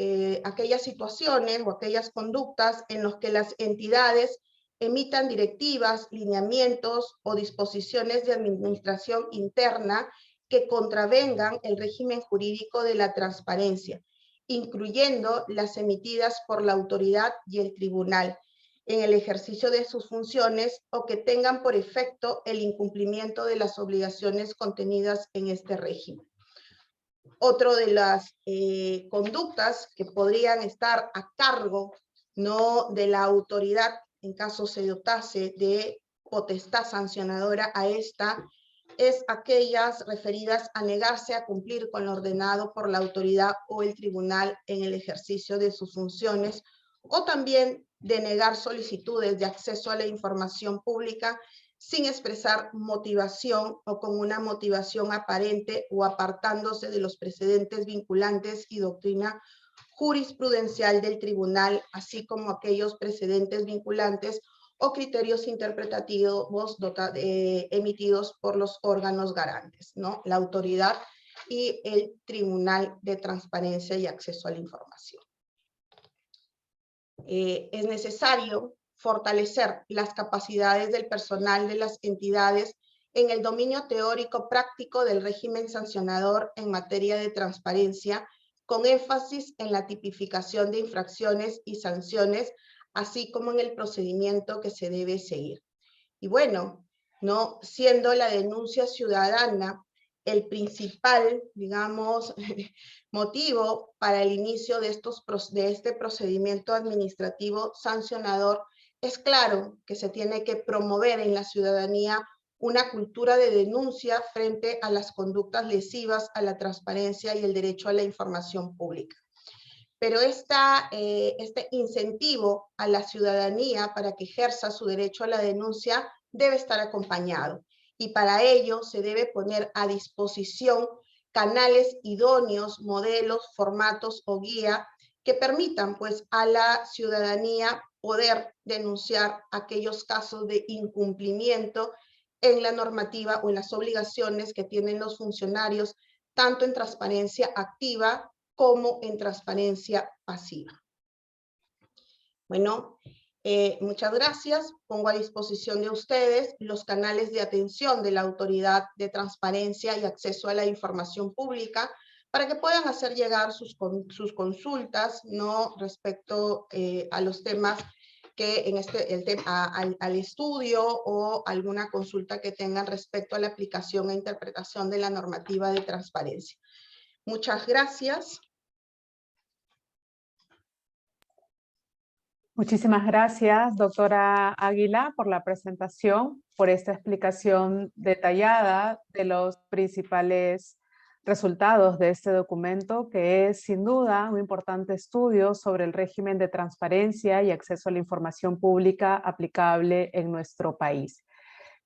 situaciones o aquellas conductas en las que las entidades emitan directivas, lineamientos o disposiciones de administración interna que contravengan el régimen jurídico de la transparencia, incluyendo las emitidas por la autoridad y el tribunal en el ejercicio de sus funciones o que tengan por efecto el incumplimiento de las obligaciones contenidas en este régimen. Otro de las conductas que podrían estar a cargo, ¿no?, de la autoridad en caso se dotase de potestad sancionadora a esta, es aquellas referidas a negarse a cumplir con lo ordenado por la autoridad o el tribunal en el ejercicio de sus funciones, o también denegar solicitudes de acceso a la información pública sin expresar motivación o con una motivación aparente o apartándose de los precedentes vinculantes y doctrina jurisprudencial del tribunal, así como aquellos precedentes vinculantes o criterios interpretativos emitidos por los órganos garantes, ¿no?, la autoridad y el Tribunal de Transparencia y Acceso a la Información. Es necesario fortalecer las capacidades del personal de las entidades en el dominio teórico práctico del régimen sancionador en materia de transparencia, con énfasis en la tipificación de infracciones y sanciones, así como en el procedimiento que se debe seguir. Y bueno, ¿no?, siendo la denuncia ciudadana el principal, digamos, motivo para el inicio de este procedimiento administrativo sancionador, es claro que se tiene que promover en la ciudadanía una cultura de denuncia frente a las conductas lesivas a la transparencia y el derecho a la información pública. Pero este incentivo a la ciudadanía para que ejerza su derecho a la denuncia debe estar acompañado. Y para ello se debe poner a disposición canales idóneos, modelos, formatos o guía que permitan pues a la ciudadanía poder denunciar aquellos casos de incumplimiento en la normativa o en las obligaciones que tienen los funcionarios, tanto en transparencia activa como en transparencia pasiva. Bueno, muchas gracias. Pongo a disposición de ustedes los canales de atención de la Autoridad de Transparencia y Acceso a la Información Pública para que puedan hacer llegar sus consultas, ¿no?, respecto a los temas que al estudio o alguna consulta que tengan respecto a la aplicación e interpretación de la normativa de transparencia. Muchas gracias. Muchísimas gracias, doctora Águila, por la presentación, por esta explicación detallada de los principales resultados de este documento, que es sin duda un importante estudio sobre el régimen de transparencia y acceso a la información pública aplicable en nuestro país.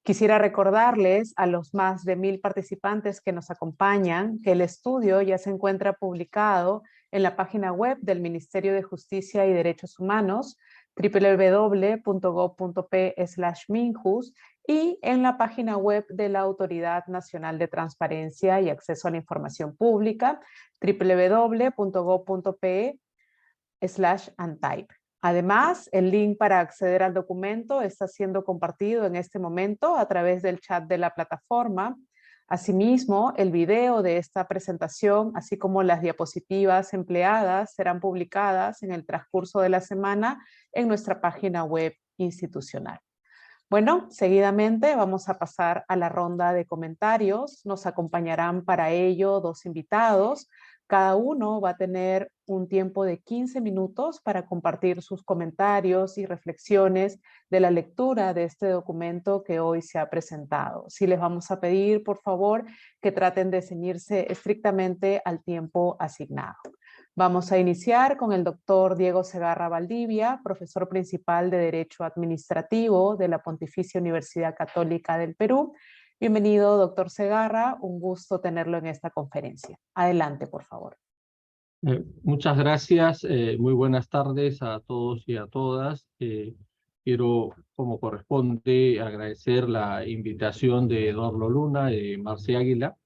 Quisiera recordarles a los más de 1000 participantes que nos acompañan que el estudio ya se encuentra publicado en la página web del Ministerio de Justicia y Derechos Humanos, www.gov.p/Minjus, y en la página web de la Autoridad Nacional de Transparencia y Acceso a la Información Pública, www.gov.pe/Antype. Además, el link para acceder al documento está siendo compartido en este momento a través del chat de la plataforma. Asimismo, el video de esta presentación, así como las diapositivas empleadas, serán publicadas en el transcurso de la semana en nuestra página web institucional. Bueno, seguidamente vamos a pasar a la ronda de comentarios. Nos acompañarán para ello 2 invitados. Cada uno va a tener un tiempo de 15 minutos para compartir sus comentarios y reflexiones de la lectura de este documento que hoy se ha presentado. Sí les vamos a pedir, por favor, que traten de ceñirse estrictamente al tiempo asignado. Vamos a iniciar con el doctor Diego Segarra Valdivia, profesor principal de Derecho Administrativo de la Pontificia Universidad Católica del Perú. Bienvenido, doctor Segarra, un gusto tenerlo en esta conferencia. Adelante, por favor. Muchas gracias, muy buenas tardes a todos y a todas. Quiero, como corresponde, agradecer la invitación de Eduardo Luna y de Marcia Águila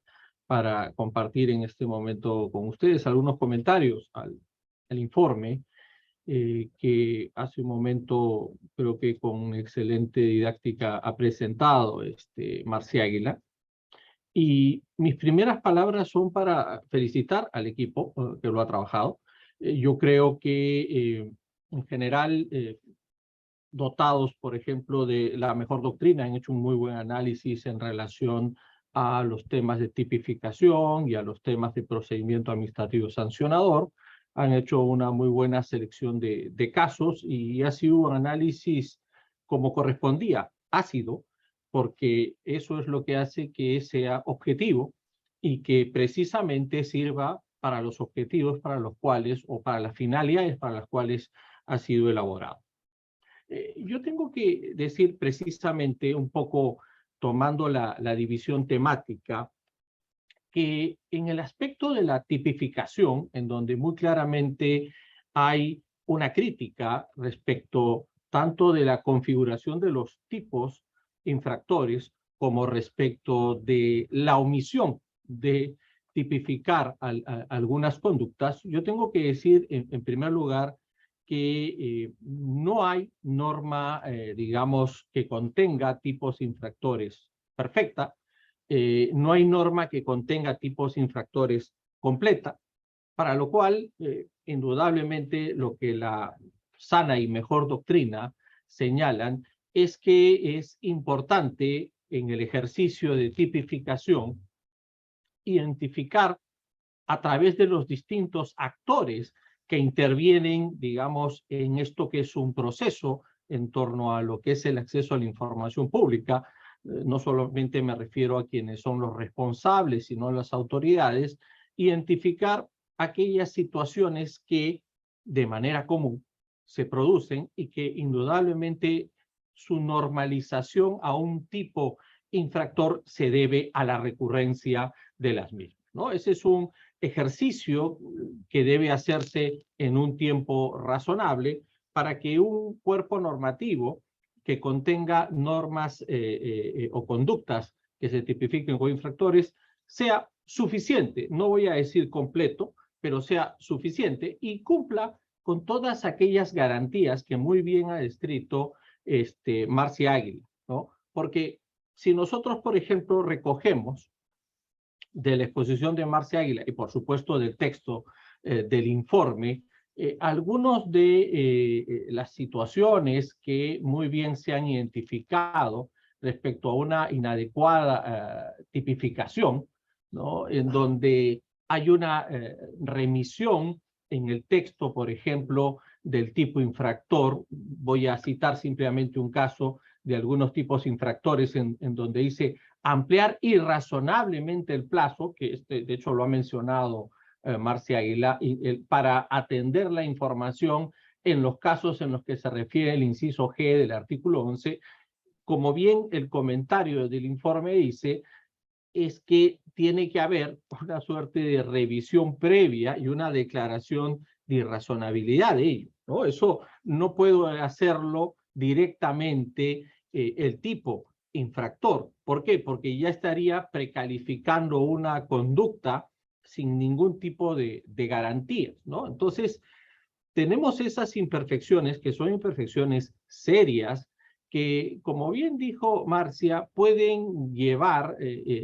para compartir en este momento con ustedes algunos comentarios al informe que hace un momento, creo que con excelente didáctica ha presentado Marcia Águila. Y mis primeras palabras son para felicitar al equipo que lo ha trabajado. Yo creo que en general, dotados, por ejemplo, de la mejor doctrina, han hecho un muy buen análisis en relación a los temas de tipificación y a los temas de procedimiento administrativo sancionador. Han hecho una muy buena selección de casos y ha sido un análisis como correspondía, ácido, porque eso es lo que hace que sea objetivo y que precisamente sirva para los objetivos para los cuales, o para las finalidades para las cuales ha sido elaborado. Yo tengo que decir precisamente, un poco tomando la división temática, que en el aspecto de la tipificación, en donde muy claramente hay una crítica respecto tanto de la configuración de los tipos infractores como respecto de la omisión de tipificar algunas conductas, yo tengo que decir en primer lugar que no hay norma, digamos, que contenga tipos infractores perfecta. No hay norma que contenga tipos infractores completa, para lo cual, indudablemente, lo que la sana y mejor doctrina señalan es que es importante en el ejercicio de tipificación identificar a través de los distintos actores que intervienen, digamos, en esto que es un proceso en torno a lo que es el acceso a la información pública. No solamente me refiero a quienes son los responsables, sino a las autoridades, identificar aquellas situaciones que de manera común se producen y que indudablemente su normalización a un tipo infractor se debe a la recurrencia de las mismas, ¿no? Ese es un ejercicio que debe hacerse en un tiempo razonable para que un cuerpo normativo que contenga normas o conductas que se tipifiquen como infractores sea suficiente, no voy a decir completo, pero sea suficiente y cumpla con todas aquellas garantías que muy bien ha descrito Marcia Águila, ¿no? Porque si nosotros, por ejemplo, recogemos de la exposición de Marcia Águila y, por supuesto, del texto del informe, algunos de las situaciones que muy bien se han identificado respecto a una inadecuada tipificación, ¿no? En donde hay una remisión en el texto, por ejemplo, del tipo infractor. Voy a citar simplemente un caso de algunos tipos infractores en donde dice ampliar irrazonablemente el plazo, que de hecho lo ha mencionado Marcia Aguilar, para atender la información en los casos en los que se refiere el inciso G del artículo 11, como bien el comentario del informe dice, es que tiene que haber una suerte de revisión previa y una declaración de irrazonabilidad de ello, ¿no? Eso no puede hacerlo directamente el tipo infractor. ¿Por qué? Porque ya estaría precalificando una conducta sin ningún tipo de garantías, ¿no? Entonces, tenemos esas imperfecciones que son imperfecciones serias que, como bien dijo Marcia, pueden llevar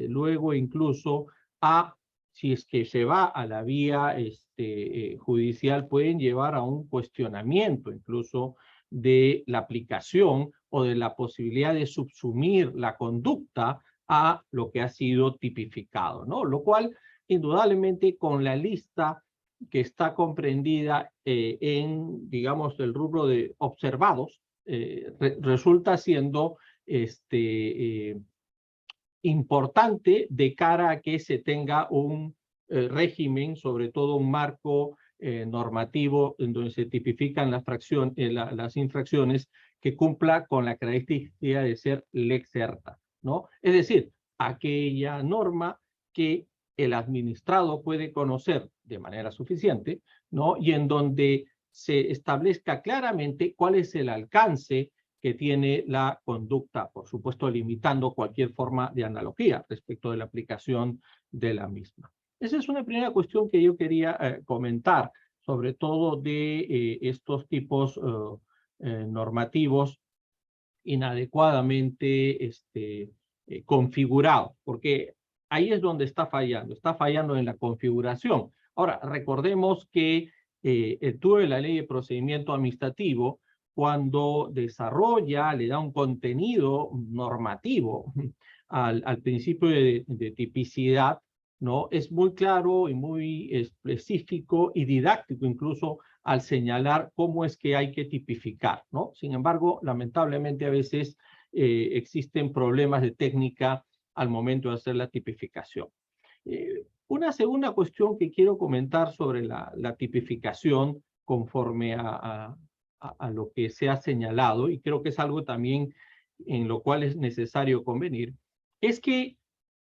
luego incluso a, si es que se va a la vía judicial, pueden llevar a un cuestionamiento incluso de la aplicación o de la posibilidad de subsumir la conducta a lo que ha sido tipificado, ¿no? Lo cual, indudablemente, con la lista que está comprendida en, digamos, el rubro de observados, resulta siendo importante de cara a que se tenga un régimen, sobre todo un marco normativo en donde se tipifican las infracciones que cumpla con la característica de ser lex certa, ¿no? Es decir, aquella norma que el administrado puede conocer de manera suficiente, ¿no? Y en donde se establezca claramente cuál es el alcance que tiene la conducta, por supuesto limitando cualquier forma de analogía respecto de la aplicación de la misma. Esa es una primera cuestión que yo quería comentar, sobre todo de estos tipos normativos inadecuadamente configurados, porque ahí es donde está fallando en la configuración. Ahora, recordemos que tuve la ley de procedimiento administrativo, cuando desarrolla, le da un contenido normativo al principio de tipicidad, ¿no? Es muy claro y muy específico y didáctico incluso al señalar cómo es que hay que tipificar, ¿no? Sin embargo, lamentablemente a veces existen problemas de técnica al momento de hacer la tipificación. Una segunda cuestión que quiero comentar sobre la tipificación conforme a lo que se ha señalado, y creo que es algo también en lo cual es necesario convenir, es que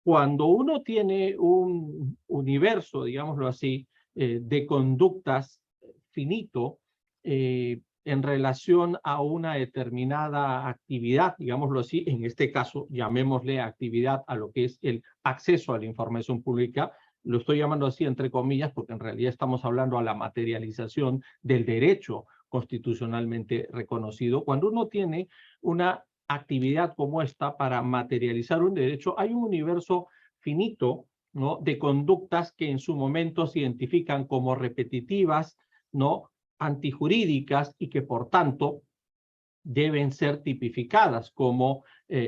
cuando uno tiene un universo, digámoslo así, de conductas finito en relación a una determinada actividad, digámoslo así, en este caso llamémosle actividad a lo que es el acceso a la información pública, lo estoy llamando así entre comillas porque en realidad estamos hablando a la materialización del derecho constitucionalmente reconocido. Cuando uno tiene una actividad como esta para materializar un derecho, hay un universo finito, ¿no?, de conductas que en su momento se identifican como repetitivas, ¿no?, antijurídicas y que por tanto deben ser tipificadas como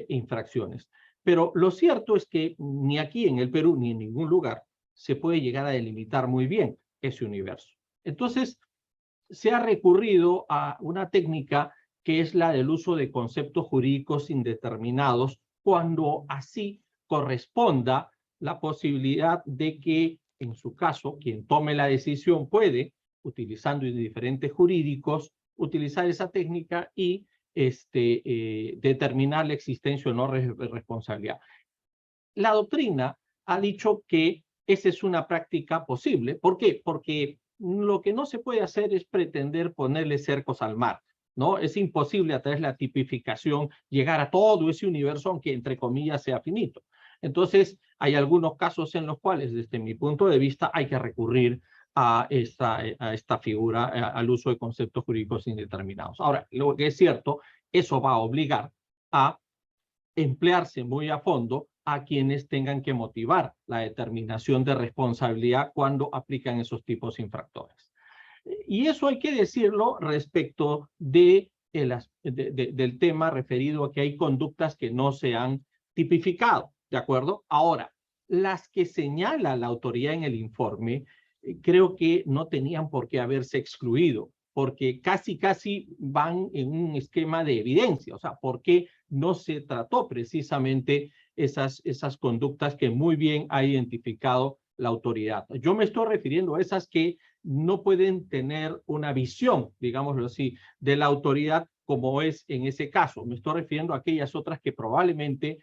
infracciones. Pero lo cierto es que ni aquí en el Perú ni en ningún lugar se puede llegar a delimitar muy bien ese universo. Entonces, se ha recurrido a una técnica que es la del uso de conceptos jurídicos indeterminados, cuando así corresponda la posibilidad de que, en su caso, quien tome la decisión puede, utilizando diferentes jurídicos, utilizar esa técnica y determinar la existencia o no de responsabilidad. La doctrina ha dicho que esa es una práctica posible. ¿Por qué? Porque lo que no se puede hacer es pretender ponerle cercos al mar, ¿no? Es imposible a través de la tipificación llegar a todo ese universo, aunque entre comillas sea finito. Entonces, hay algunos casos en los cuales, desde mi punto de vista, hay que recurrir a esta figura, al uso de conceptos jurídicos indeterminados. Ahora, lo que es cierto, eso va a obligar a emplearse muy a fondo a quienes tengan que motivar la determinación de responsabilidad cuando aplican esos tipos infractores. Y eso hay que decirlo respecto del tema referido a que hay conductas que no se han tipificado, ¿de acuerdo? Ahora, las que señala la autoridad en el informe, creo que no tenían por qué haberse excluido, porque casi van en un esquema de evidencia, o sea, ¿por qué no se trató precisamente esas conductas que muy bien ha identificado la autoridad. Yo me estoy refiriendo a esas que no pueden tener una visión, digámoslo así, de la autoridad como es en ese caso. Me estoy refiriendo a aquellas otras que probablemente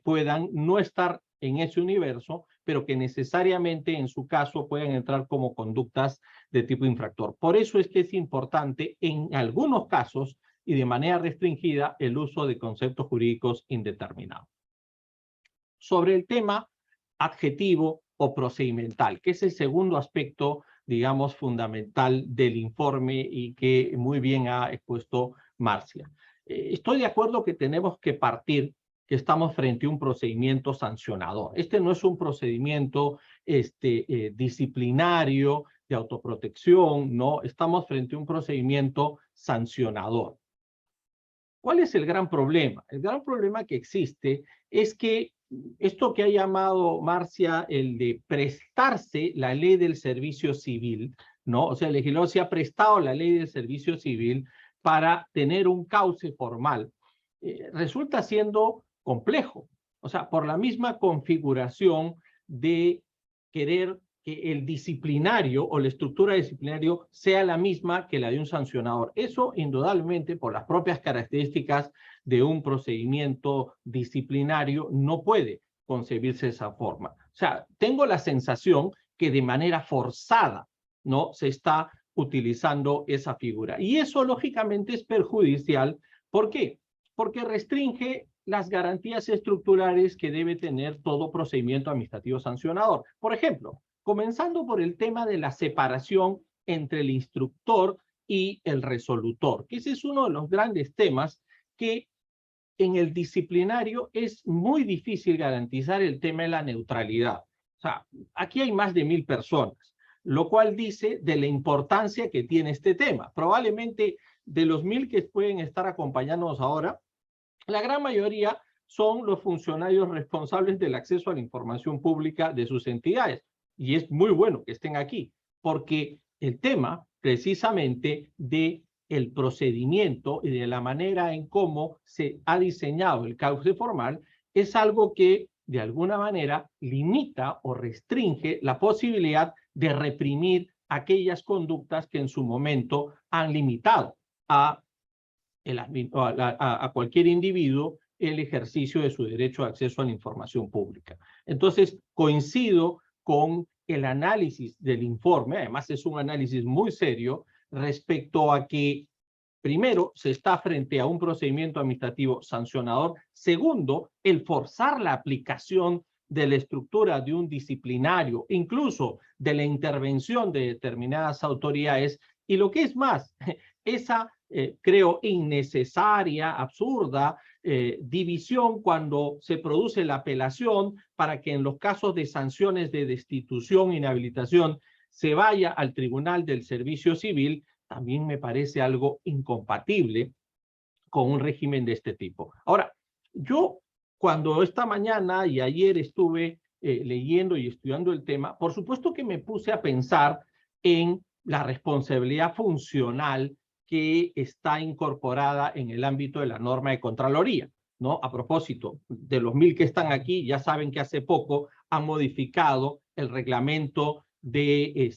puedan no estar en ese universo, pero que necesariamente en su caso puedan entrar como conductas de tipo infractor. Por eso es que es importante en algunos casos y de manera restringida el uso de conceptos jurídicos indeterminados. Sobre el tema adjetivo o procedimental, que es el segundo aspecto, digamos, fundamental del informe y que muy bien ha expuesto Marcia. Estoy de acuerdo que tenemos que partir que estamos frente a un procedimiento sancionador. Este no es un procedimiento disciplinario de autoprotección, no, estamos frente a un procedimiento sancionador. ¿Cuál es el gran problema? El gran problema que existe es que esto que ha llamado Marcia el de prestarse la ley del servicio civil, ¿no? O sea, el legislador se ha prestado la ley del servicio civil para tener un cauce formal. Resulta siendo complejo, o sea, por la misma configuración de querer que el disciplinario o la estructura disciplinario sea la misma que la de un sancionador. Eso, indudablemente, por las propias características de un procedimiento disciplinario, no puede concebirse de esa forma. O sea, tengo la sensación que de manera forzada, ¿no?, se está utilizando esa figura. Y eso, lógicamente, es perjudicial. ¿Por qué? Porque restringe las garantías estructurales que debe tener todo procedimiento administrativo sancionador. Por ejemplo, comenzando por el tema de la separación entre el instructor y el resolutor, que ese es uno de los grandes temas que en el disciplinario es muy difícil garantizar el tema de la neutralidad. O sea, aquí hay más de 1000 personas, lo cual dice de la importancia que tiene este tema. Probablemente de los 1000 que pueden estar acompañándonos ahora, la gran mayoría son los funcionarios responsables del acceso a la información pública de sus entidades. Y es muy bueno que estén aquí, porque el tema precisamente de el procedimiento y de la manera en cómo se ha diseñado el cauce formal es algo que de alguna manera limita o restringe la posibilidad de reprimir aquellas conductas que en su momento han limitado a cualquier individuo el ejercicio de su derecho a acceso a la información pública. Entonces, coincido con el análisis del informe, además es un análisis muy serio respecto a que, primero, se está frente a un procedimiento administrativo sancionador. Segundo, el forzar la aplicación de la estructura de un disciplinario, incluso de la intervención de determinadas autoridades, y lo que es más, esa, creo, innecesaria, absurda división cuando se produce la apelación para que en los casos de sanciones de destitución e inhabilitación se vaya al Tribunal del Servicio Civil, también me parece algo incompatible con un régimen de este tipo. Ahora, yo cuando esta mañana y ayer estuve leyendo y estudiando el tema, por supuesto que me puse a pensar en la responsabilidad funcional que está incorporada en el ámbito de la norma de Contraloría, ¿no? A propósito, de los 1000 que están aquí, ya saben que hace poco han modificado el reglamento del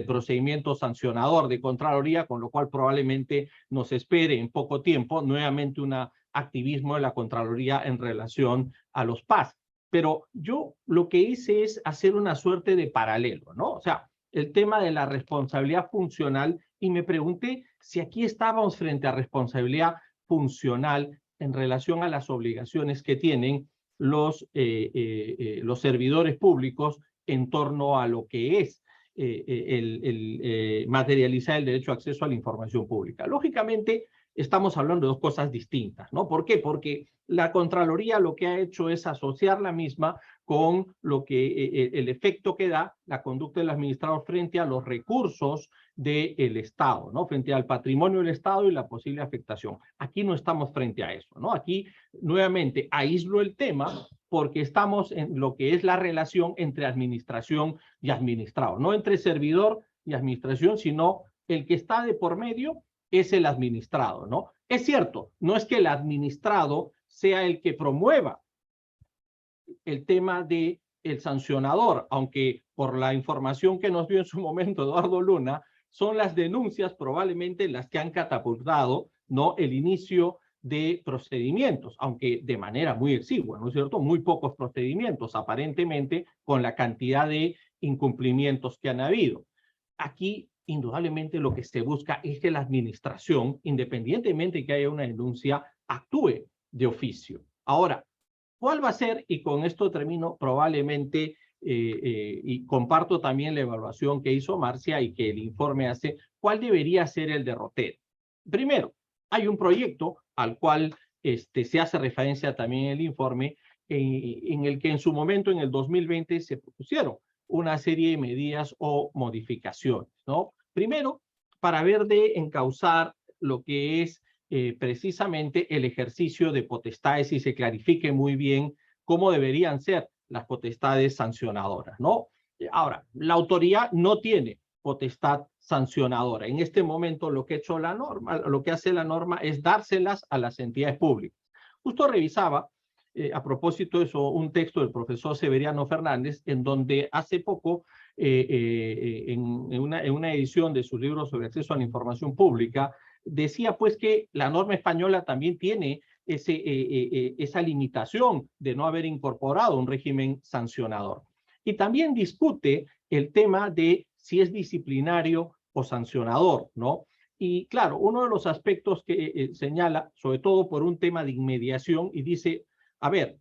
procedimiento sancionador de Contraloría, con lo cual probablemente nos espere en poco tiempo nuevamente un activismo de la Contraloría en relación a los PAS. Pero yo lo que hice es hacer una suerte de paralelo, ¿no? O sea, el tema de la responsabilidad funcional, y me pregunté si aquí estábamos frente a responsabilidad funcional en relación a las obligaciones que tienen los servidores públicos en torno a lo que es materializar el derecho a acceso a la información pública. Lógicamente, estamos hablando de dos cosas distintas, ¿no? ¿Por qué? Porque la Contraloría lo que ha hecho es asociar la misma con lo que el efecto que da la conducta del administrador frente a los recursos del Estado, ¿no? Frente al patrimonio del Estado y la posible afectación. Aquí no estamos frente a eso, ¿no? Aquí, nuevamente, aíslo el tema porque estamos en lo que es la relación entre administración y administrado, no entre servidor y administración, sino el que está de por medio es el administrado, ¿no? Es cierto, no es que el administrado sea el que promueva el tema de el sancionador, aunque por la información que nos dio en su momento Eduardo Luna, son las denuncias probablemente las que han catapultado, ¿no?, el inicio de procedimientos, aunque de manera muy exigua, ¿no es cierto? Muy pocos procedimientos, aparentemente, con la cantidad de incumplimientos que han habido. Aquí, indudablemente, lo que se busca es que la administración, independientemente de que haya una denuncia, actúe de oficio. Ahora, ¿cuál va a ser? Y con esto termino, probablemente, y comparto también la evaluación que hizo Marcia y que el informe hace, ¿cuál debería ser el derrotero? Primero, hay un proyecto al cual se hace referencia también en el informe, en el que en su momento, en el 2020, se propusieron una serie de medidas o modificaciones, ¿no? Primero, para ver de encauzar lo que es precisamente el ejercicio de potestades y se clarifique muy bien cómo deberían ser las potestades sancionadoras, ¿no? Ahora, la autoridad no tiene potestad sancionadora. En este momento lo que ha hecho la norma, lo que hace la norma es dárselas a las entidades públicas. Justo revisaba, a propósito de eso, un texto del profesor Severiano Fernández, en donde hace poco, en una edición de su libro sobre acceso a la información pública, decía pues que la norma española también tiene esa limitación de no haber incorporado un régimen sancionador. Y también discute el tema de si es disciplinario o sancionador, ¿no? Y claro, uno de los aspectos que señala, sobre todo por un tema de inmediación, y dice, a ver,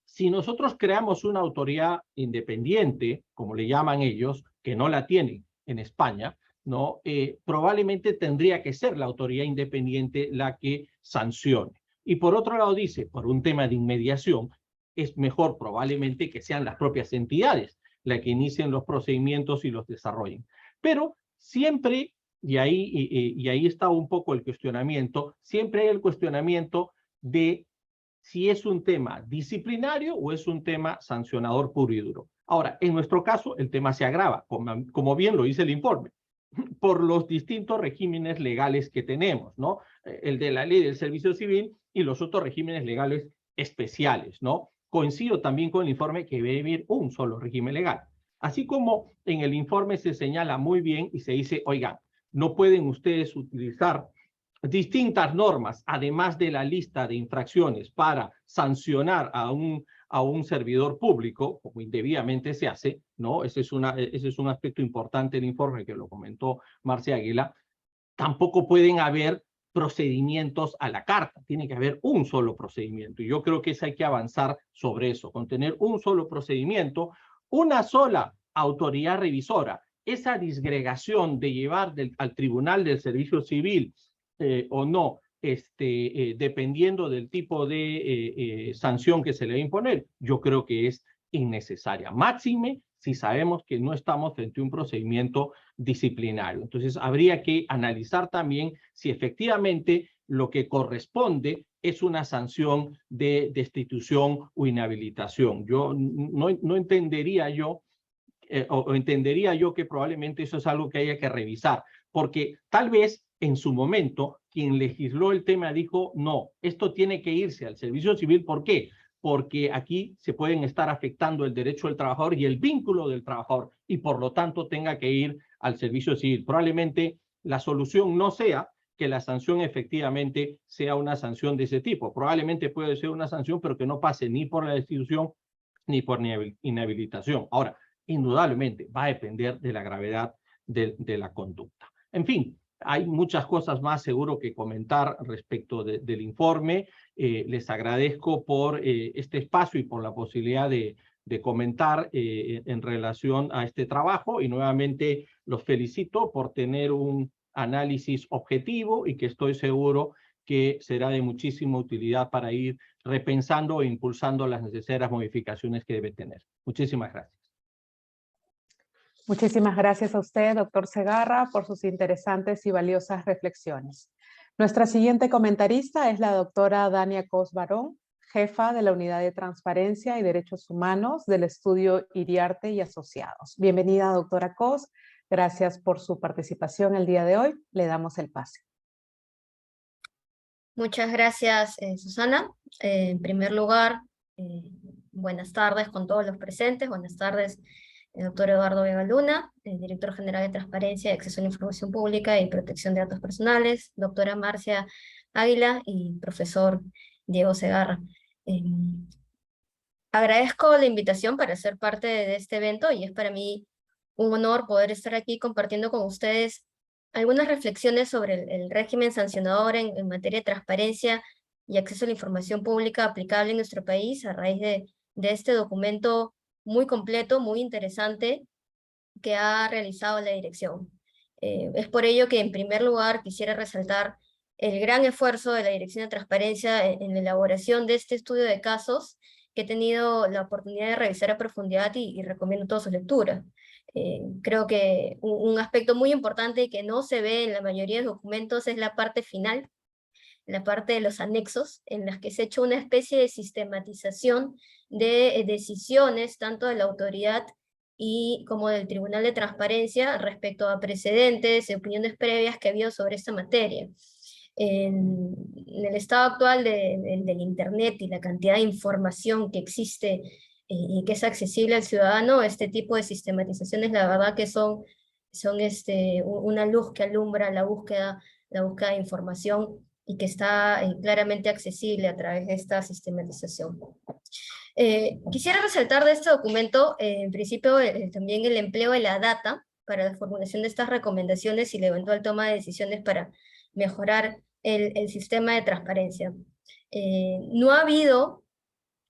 si nosotros creamos una autoridad independiente, como le llaman ellos, que no la tienen en España, ¿no? Probablemente tendría que ser la autoridad independiente la que sancione. Y por otro lado dice, por un tema de inmediación, es mejor probablemente que sean las propias entidades las que inicien los procedimientos y los desarrollen. Pero siempre, y ahí está un poco el cuestionamiento, siempre hay el cuestionamiento de si es un tema disciplinario o es un tema sancionador puro y duro. Ahora, en nuestro caso, el tema se agrava, como bien lo dice el informe, por los distintos regímenes legales que tenemos, ¿no? El de la ley del servicio civil y los otros regímenes legales especiales, ¿no? Coincido también con el informe que debe haber un solo régimen legal. Así como en el informe se señala muy bien y se dice, oigan, no pueden ustedes utilizar distintas normas, además de la lista de infracciones para sancionar a un servidor público, como indebidamente se hace, ¿no? Ese es un aspecto importante del informe que lo comentó Marcia Águila. Tampoco pueden haber procedimientos a la carta, tiene que haber un solo procedimiento. Y yo creo que hay que avanzar sobre eso, con tener un solo procedimiento, una sola autoridad revisora. Esa disgregación de llevar al Tribunal del Servicio Civil o no, dependiendo del tipo de sanción que se le va a imponer, yo creo que es innecesaria. Máxime si sabemos que no estamos frente a un procedimiento disciplinario. Entonces, habría que analizar también si efectivamente lo que corresponde es una sanción de destitución o inhabilitación. Yo no entendería yo, o entendería yo que probablemente eso es algo que haya que revisar, porque tal vez en su momento quien legisló el tema dijo, no, esto tiene que irse al servicio civil. ¿Por qué? Porque aquí se pueden estar afectando el derecho del trabajador y el vínculo del trabajador, y por lo tanto tenga que ir al servicio civil. Probablemente la solución no sea que la sanción efectivamente sea una sanción de ese tipo. Probablemente puede ser una sanción, pero que no pase ni por la destitución ni por inhabilitación. Ahora, indudablemente va a depender de la gravedad de la conducta. En fin, hay muchas cosas más seguro que comentar respecto del informe. Les agradezco por este espacio y por la posibilidad de comentar en relación a este trabajo, y nuevamente los felicito por tener un análisis objetivo y que estoy seguro que será de muchísima utilidad para ir repensando e impulsando las necesarias modificaciones que debe tener. Muchísimas gracias. Muchísimas gracias a usted, doctor Segarra, por sus interesantes y valiosas reflexiones. Nuestra siguiente comentarista es la doctora Dania Cos Barón, jefa de la Unidad de Transparencia y Derechos Humanos del estudio Iriarte y Asociados. Bienvenida, doctora Cos. Gracias por su participación el día de hoy. Le damos el pase. Muchas gracias, Susana. En primer lugar, buenas tardes con todos los presentes. Buenas tardes, doctor Eduardo Vega Luna, director general de Transparencia y Acceso a la Información Pública y Protección de Datos Personales, doctora Marcia Águila y profesor Diego Segarra. Agradezco la invitación para ser parte de este evento y es para mí un honor poder estar aquí compartiendo con ustedes algunas reflexiones sobre el régimen sancionador en materia de transparencia y acceso a la información pública aplicable en nuestro país a raíz de este documento muy completo, muy interesante que ha realizado la dirección. Es por ello que en primer lugar quisiera resaltar el gran esfuerzo de la Dirección de Transparencia en la elaboración de este estudio de casos que he tenido la oportunidad de revisar a profundidad y recomiendo toda su lectura. Creo que un aspecto muy importante que no se ve en la mayoría de documentos es la parte final, la parte de los anexos, en las que se ha hecho una especie de sistematización de decisiones, tanto de la autoridad y como del Tribunal de Transparencia respecto a precedentes y opiniones previas que ha habido sobre esta materia. En el estado actual del Internet y la cantidad de información que existe y que es accesible al ciudadano, este tipo de sistematizaciones la verdad que son una luz que alumbra la búsqueda de información y que está claramente accesible a través de esta sistematización. Quisiera resaltar de este documento, en principio, también el empleo de la data para la formulación de estas recomendaciones y la eventual toma de decisiones para mejorar el sistema de transparencia. No ha habido,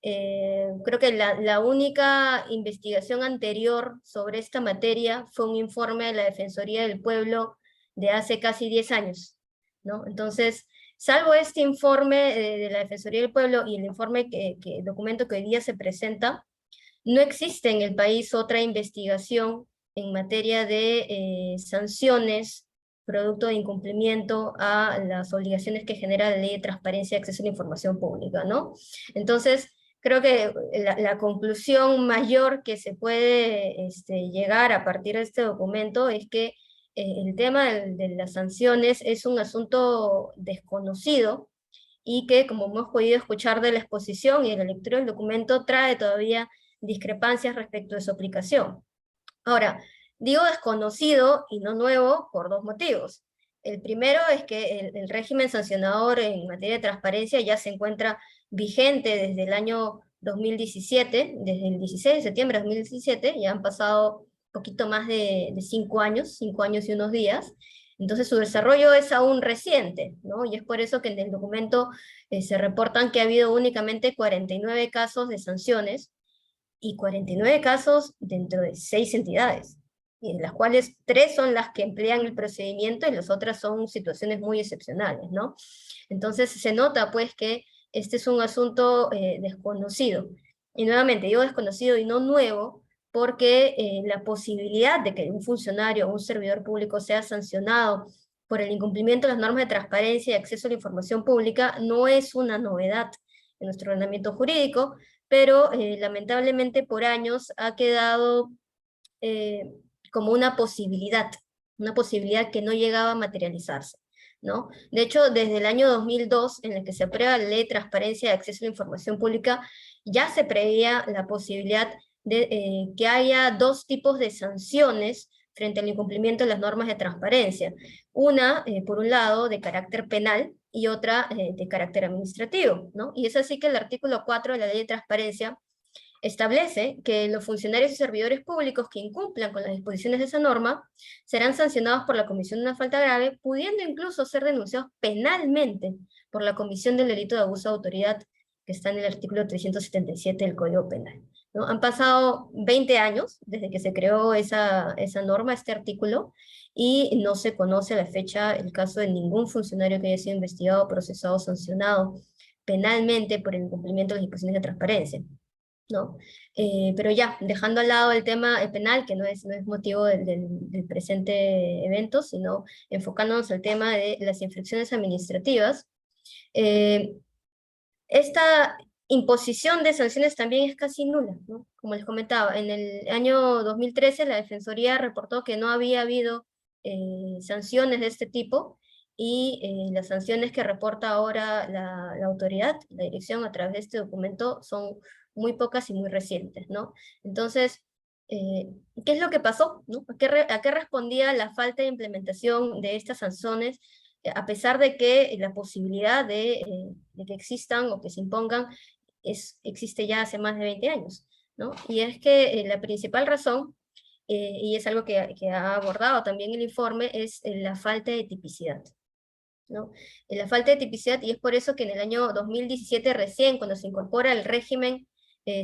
creo que la única investigación anterior sobre esta materia fue un informe de la Defensoría del Pueblo de hace casi 10 años, ¿no? Entonces, salvo este informe de la Defensoría del Pueblo y el informe el documento que hoy día se presenta, no existe en el país otra investigación en materia de sanciones producto de incumplimiento a las obligaciones que genera la Ley de Transparencia y Acceso a la Información Pública, ¿no? Entonces, creo que la conclusión mayor que se puede llegar a partir de este documento es que el tema de las sanciones es un asunto desconocido y que, como hemos podido escuchar de la exposición y de la lectura del documento, trae todavía discrepancias respecto de su aplicación. Ahora, digo desconocido y no nuevo por dos motivos. El primero es que el régimen sancionador en materia de transparencia ya se encuentra vigente desde el año 2017, desde el 16 de septiembre de 2017, ya han pasado poquito más de 5 años y unos días, entonces su desarrollo es aún reciente, ¿no? Y es por eso que en el documento se reportan que ha habido únicamente 49 casos de sanciones, y 49 casos dentro de 6 entidades, y de las cuales 3 son las que emplean el procedimiento y las otras son situaciones muy excepcionales, ¿no? Entonces se nota pues que este es un asunto desconocido. Y nuevamente digo desconocido y no nuevo, porque la posibilidad de que un funcionario o un servidor público sea sancionado por el incumplimiento de las normas de transparencia y acceso a la información pública no es una novedad en nuestro ordenamiento jurídico, pero lamentablemente por años ha quedado como una posibilidad que no llegaba a materializarse, ¿no? De hecho, desde el año 2002, en el que se aprueba la Ley de Transparencia y Acceso a la Información Pública, ya se preveía la posibilidad de que haya 2 tipos de sanciones frente al incumplimiento de las normas de transparencia. Una, por un lado, de carácter penal y otra de carácter administrativo, ¿no? Y es así que el artículo 4 de la Ley de Transparencia establece que los funcionarios y servidores públicos que incumplan con las disposiciones de esa norma serán sancionados por la comisión de una falta grave, pudiendo incluso ser denunciados penalmente por la comisión del delito de abuso de autoridad, que está en el artículo 377 del Código Penal, ¿no? Han pasado 20 años desde que se creó esa norma, este artículo, y no se conoce a la fecha el caso de ningún funcionario que haya sido investigado, procesado o sancionado penalmente por el incumplimiento de las disposiciones de transparencia, ¿no? Pero ya, dejando al lado el tema penal, que no es motivo del presente evento, sino enfocándonos al tema de las infracciones administrativas, esta imposición de sanciones también es casi nula, ¿no? Como les comentaba, en el año 2013 la Defensoría reportó que no había habido sanciones de este tipo, y las sanciones que reporta ahora la autoridad, la dirección, a través de este documento son muy pocas y muy recientes, ¿no? Entonces, ¿qué es lo que pasó, ¿no? ¿A qué respondía la falta de implementación de estas sanciones, a pesar de que la posibilidad de que existan o que se impongan existe ya hace más de 20 años, ¿no? Y es que la principal razón, y es algo que ha abordado también el informe, es la falta de tipicidad, ¿no? La falta de tipicidad, y es por eso que en el año 2017 recién, cuando se incorpora el régimen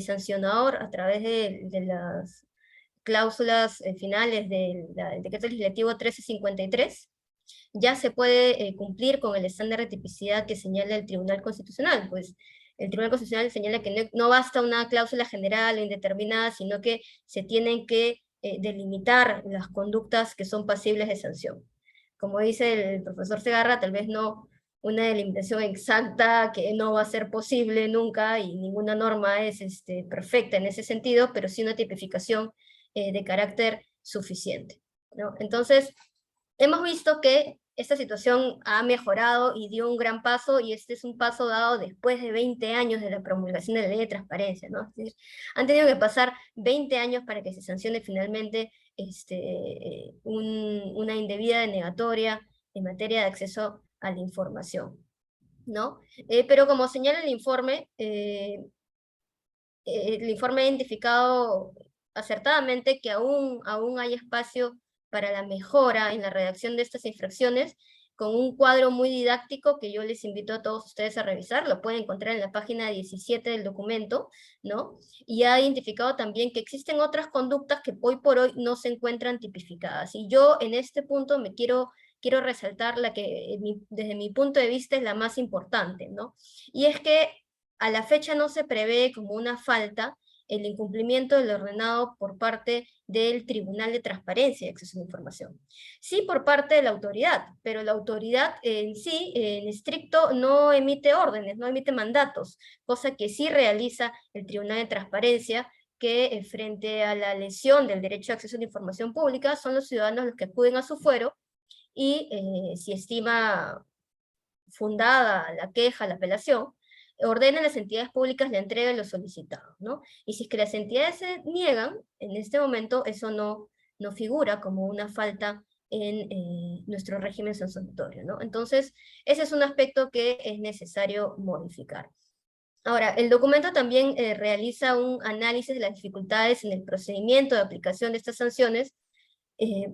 sancionador a través de las cláusulas finales del decreto legislativo 1353, ya se puede cumplir con el estándar de tipicidad que señala el Tribunal Constitucional. Pues el Tribunal Constitucional señala que no basta una cláusula general o indeterminada, sino que se tienen que delimitar las conductas que son pasibles de sanción. Como dice el profesor Segarra, tal vez no una delimitación exacta, que no va a ser posible nunca, y ninguna norma es perfecta en ese sentido, pero sí una tipificación de carácter suficiente, ¿no? Entonces, hemos visto que esta situación ha mejorado y dio un gran paso, y este es un paso dado después de 20 años de la promulgación de la Ley de Transparencia, ¿no? Es decir, han tenido que pasar 20 años para que se sancione finalmente una indebida denegatoria en materia de acceso a la información, ¿no? Pero como señala el informe ha identificado acertadamente que aún hay espacio para la mejora en la redacción de estas infracciones, con un cuadro muy didáctico que yo les invito a todos ustedes a revisar. Lo pueden encontrar en la página 17 del documento, ¿no? Y ha identificado también que existen otras conductas que hoy por hoy no se encuentran tipificadas. Y yo en este punto quiero resaltar la que desde mi punto de vista es la más importante, ¿no? Y es que a la fecha no se prevé como una falta el incumplimiento del ordenado por parte del Tribunal de Transparencia y Acceso a la Información. Sí, por parte de la autoridad, pero la autoridad en sí, en estricto, no emite órdenes, no emite mandatos, cosa que sí realiza el Tribunal de Transparencia, que frente a la lesión del derecho de acceso a la información pública, son los ciudadanos los que acuden a su fuero, y si estima fundada la queja, la apelación, ordena a las entidades públicas la entrega de lo solicitado, ¿no? Y si es que las entidades se niegan, en este momento eso no figura como una falta en nuestro régimen sancionatorio, ¿no? Entonces, ese es un aspecto que es necesario modificar. Ahora, el documento también realiza un análisis de las dificultades en el procedimiento de aplicación de estas sanciones,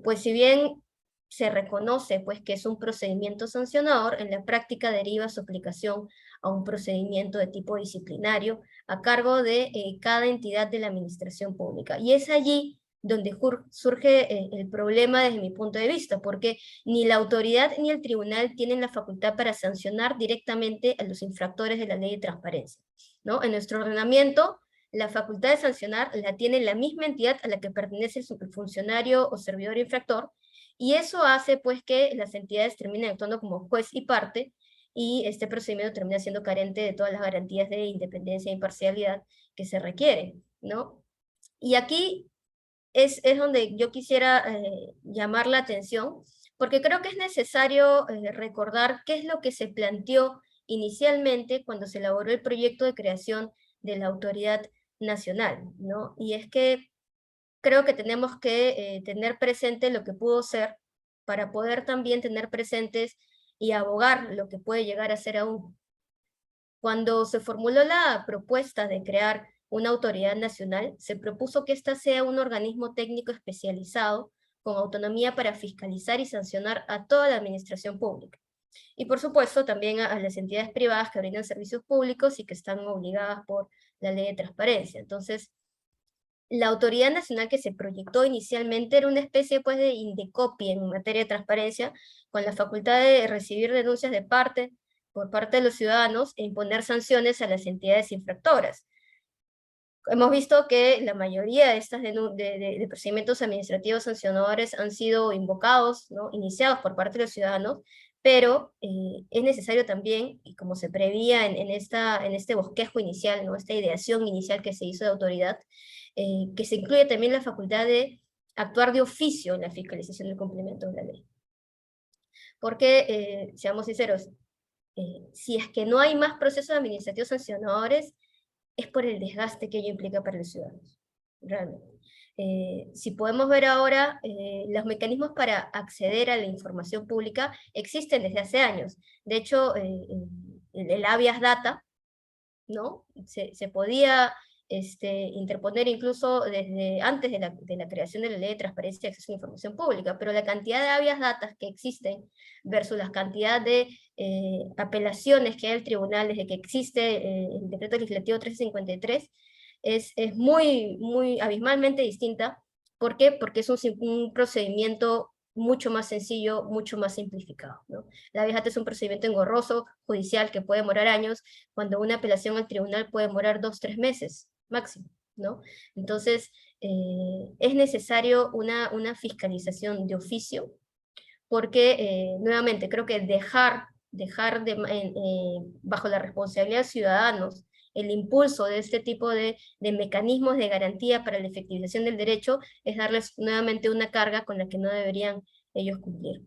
pues si bien se reconoce pues, que es un procedimiento sancionador, en la práctica deriva su aplicación a un procedimiento de tipo disciplinario a cargo de cada entidad de la administración pública. Y es allí donde surge el problema desde mi punto de vista, porque ni la autoridad ni el tribunal tienen la facultad para sancionar directamente a los infractores de la ley de transparencia, ¿no? En nuestro ordenamiento, la facultad de sancionar la tiene la misma entidad a la que pertenece el funcionario o servidor infractor, y eso hace pues que las entidades terminen actuando como juez y parte, y este procedimiento termina siendo carente de todas las garantías de independencia e imparcialidad que se requieren, ¿no? Y aquí es donde yo quisiera llamar la atención, porque creo que es necesario recordar qué es lo que se planteó inicialmente cuando se elaboró el proyecto de creación de la autoridad nacional, ¿no? Y es que creo que tenemos que tener presente lo que pudo ser, para poder también tener presentes y abogar lo que puede llegar a ser aún. Cuando se formuló la propuesta de crear una autoridad nacional, se propuso que ésta sea un organismo técnico especializado con autonomía para fiscalizar y sancionar a toda la administración pública. Y por supuesto también a las entidades privadas que brindan servicios públicos y que están obligadas por la ley de transparencia. Entonces, la autoridad nacional que se proyectó inicialmente era una especie pues de Indecopi en materia de transparencia, con la facultad de recibir denuncias por parte de los ciudadanos e imponer sanciones a las entidades infractoras. Hemos visto que la mayoría de estas de procedimientos administrativos sancionadores han sido invocados, ¿no? Iniciados por parte de los ciudadanos, pero es necesario también, y como se preveía en este bosquejo inicial, ¿no? Esta ideación inicial que se hizo de autoridad, que se incluye también la facultad de actuar de oficio en la fiscalización del cumplimiento de la ley. Porque, seamos sinceros, si es que no hay más procesos administrativos sancionadores, es por el desgaste que ello implica para los ciudadanos, realmente. Si podemos ver ahora, los mecanismos para acceder a la información pública existen desde hace años. De hecho, el habeas data, ¿no? Se podía interponer incluso desde antes de la creación de la Ley de Transparencia y Acceso a la Información Pública, pero la cantidad de habeas datas que existen versus la cantidad de apelaciones que hay al tribunal desde que existe el Decreto Legislativo 1353 es muy, muy abismalmente distinta. ¿Por qué? Porque es un procedimiento mucho más sencillo, mucho más simplificado, ¿no? La habeas data es un procedimiento engorroso, judicial, que puede demorar años, cuando una apelación al tribunal puede demorar 2 o 3 meses máximo, ¿no? Entonces, es necesario una fiscalización de oficio, porque, nuevamente, creo que dejar bajo la responsabilidad de ciudadanos el impulso de este tipo de mecanismos de garantía para la efectivización del derecho es darles nuevamente una carga con la que no deberían ellos cumplir.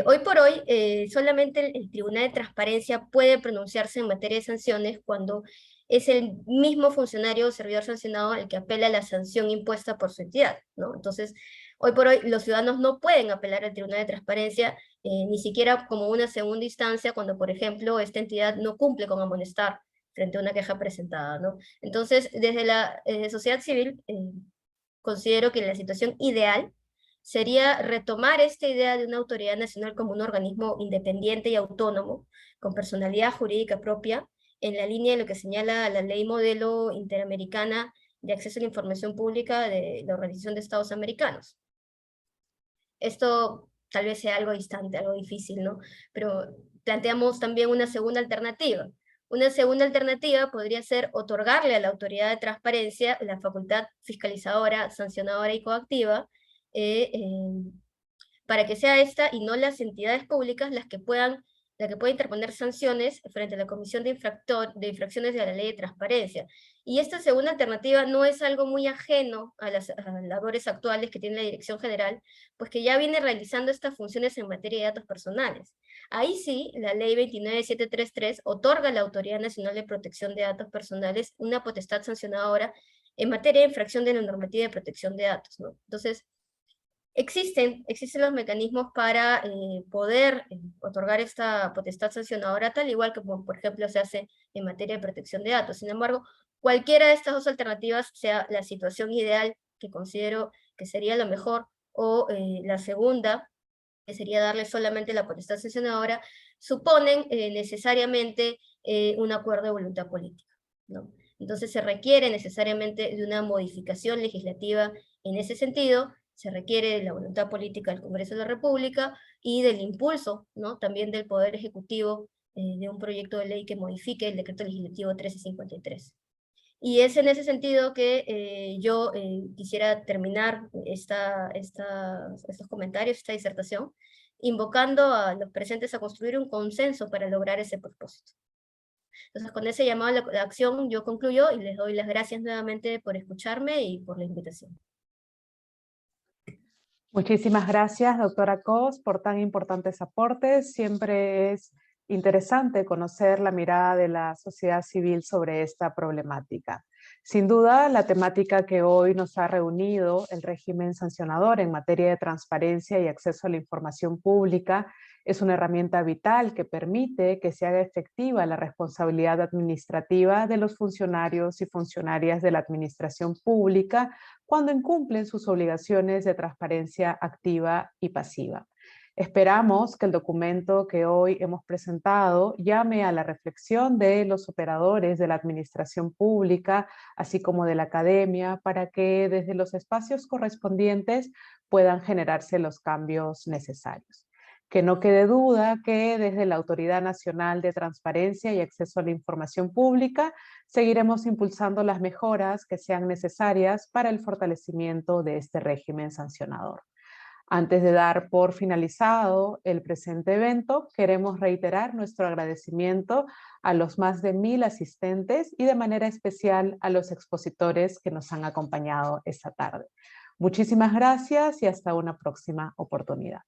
Hoy por hoy, solamente el Tribunal de Transparencia puede pronunciarse en materia de sanciones cuando es el mismo funcionario o servidor sancionado el que apela a la sanción impuesta por su entidad, ¿no? Entonces, hoy por hoy los ciudadanos no pueden apelar al Tribunal de Transparencia, ni siquiera como una segunda instancia cuando, por ejemplo, esta entidad no cumple con amonestar frente a una queja presentada, ¿no? Entonces, desde la sociedad civil, considero que la situación ideal sería retomar esta idea de una autoridad nacional como un organismo independiente y autónomo, con personalidad jurídica propia, en la línea de lo que señala la Ley Modelo Interamericana de Acceso a la Información Pública de la Organización de Estados Americanos. Esto tal vez sea algo distante, algo difícil, ¿no? Pero planteamos también una segunda alternativa. Una segunda alternativa podría ser otorgarle a la autoridad de transparencia la facultad fiscalizadora, sancionadora y coactiva, para que sea esta y no las entidades públicas las que puedan interponer sanciones frente a la Comisión de Infracciones de la Ley de Transparencia. Y esta segunda alternativa no es algo muy ajeno a las labores actuales que tiene la Dirección General, pues que ya viene realizando estas funciones en materia de datos personales. Ahí sí, la Ley 29733 otorga a la Autoridad Nacional de Protección de Datos Personales una potestad sancionadora en materia de infracción de la normativa de protección de datos, ¿no? Entonces, existen los mecanismos para poder otorgar esta potestad sancionadora, tal igual que, como por ejemplo se hace en materia de protección de datos. Sin embargo, cualquiera de estas dos alternativas, sea la situación ideal, que considero que sería lo mejor, o la segunda, que sería darle solamente la potestad sancionadora, suponen necesariamente un acuerdo de voluntad política, ¿no? Entonces se requiere necesariamente de una modificación legislativa en ese sentido. Se requiere de la voluntad política del Congreso de la República y del impulso, ¿no?, también del Poder Ejecutivo de un proyecto de ley que modifique el Decreto Legislativo 1353. Y es en ese sentido que yo quisiera terminar estos comentarios, esta disertación, invocando a los presentes a construir un consenso para lograr ese propósito. Entonces, con ese llamado a la acción yo concluyo y les doy las gracias nuevamente por escucharme y por la invitación. Muchísimas gracias, doctora Cos, por tan importantes aportes. Siempre es interesante conocer la mirada de la sociedad civil sobre esta problemática. Sin duda, la temática que hoy nos ha reunido, el régimen sancionador en materia de transparencia y acceso a la información pública, es una herramienta vital que permite que se haga efectiva la responsabilidad administrativa de los funcionarios y funcionarias de la administración pública cuando incumplen sus obligaciones de transparencia activa y pasiva. Esperamos que el documento que hoy hemos presentado llame a la reflexión de los operadores de la administración pública, así como de la academia, para que desde los espacios correspondientes puedan generarse los cambios necesarios. Que no quede duda que desde la Autoridad Nacional de Transparencia y Acceso a la Información Pública seguiremos impulsando las mejoras que sean necesarias para el fortalecimiento de este régimen sancionador. Antes de dar por finalizado el presente evento, queremos reiterar nuestro agradecimiento a los más de 1000 asistentes y de manera especial a los expositores que nos han acompañado esta tarde. Muchísimas gracias y hasta una próxima oportunidad.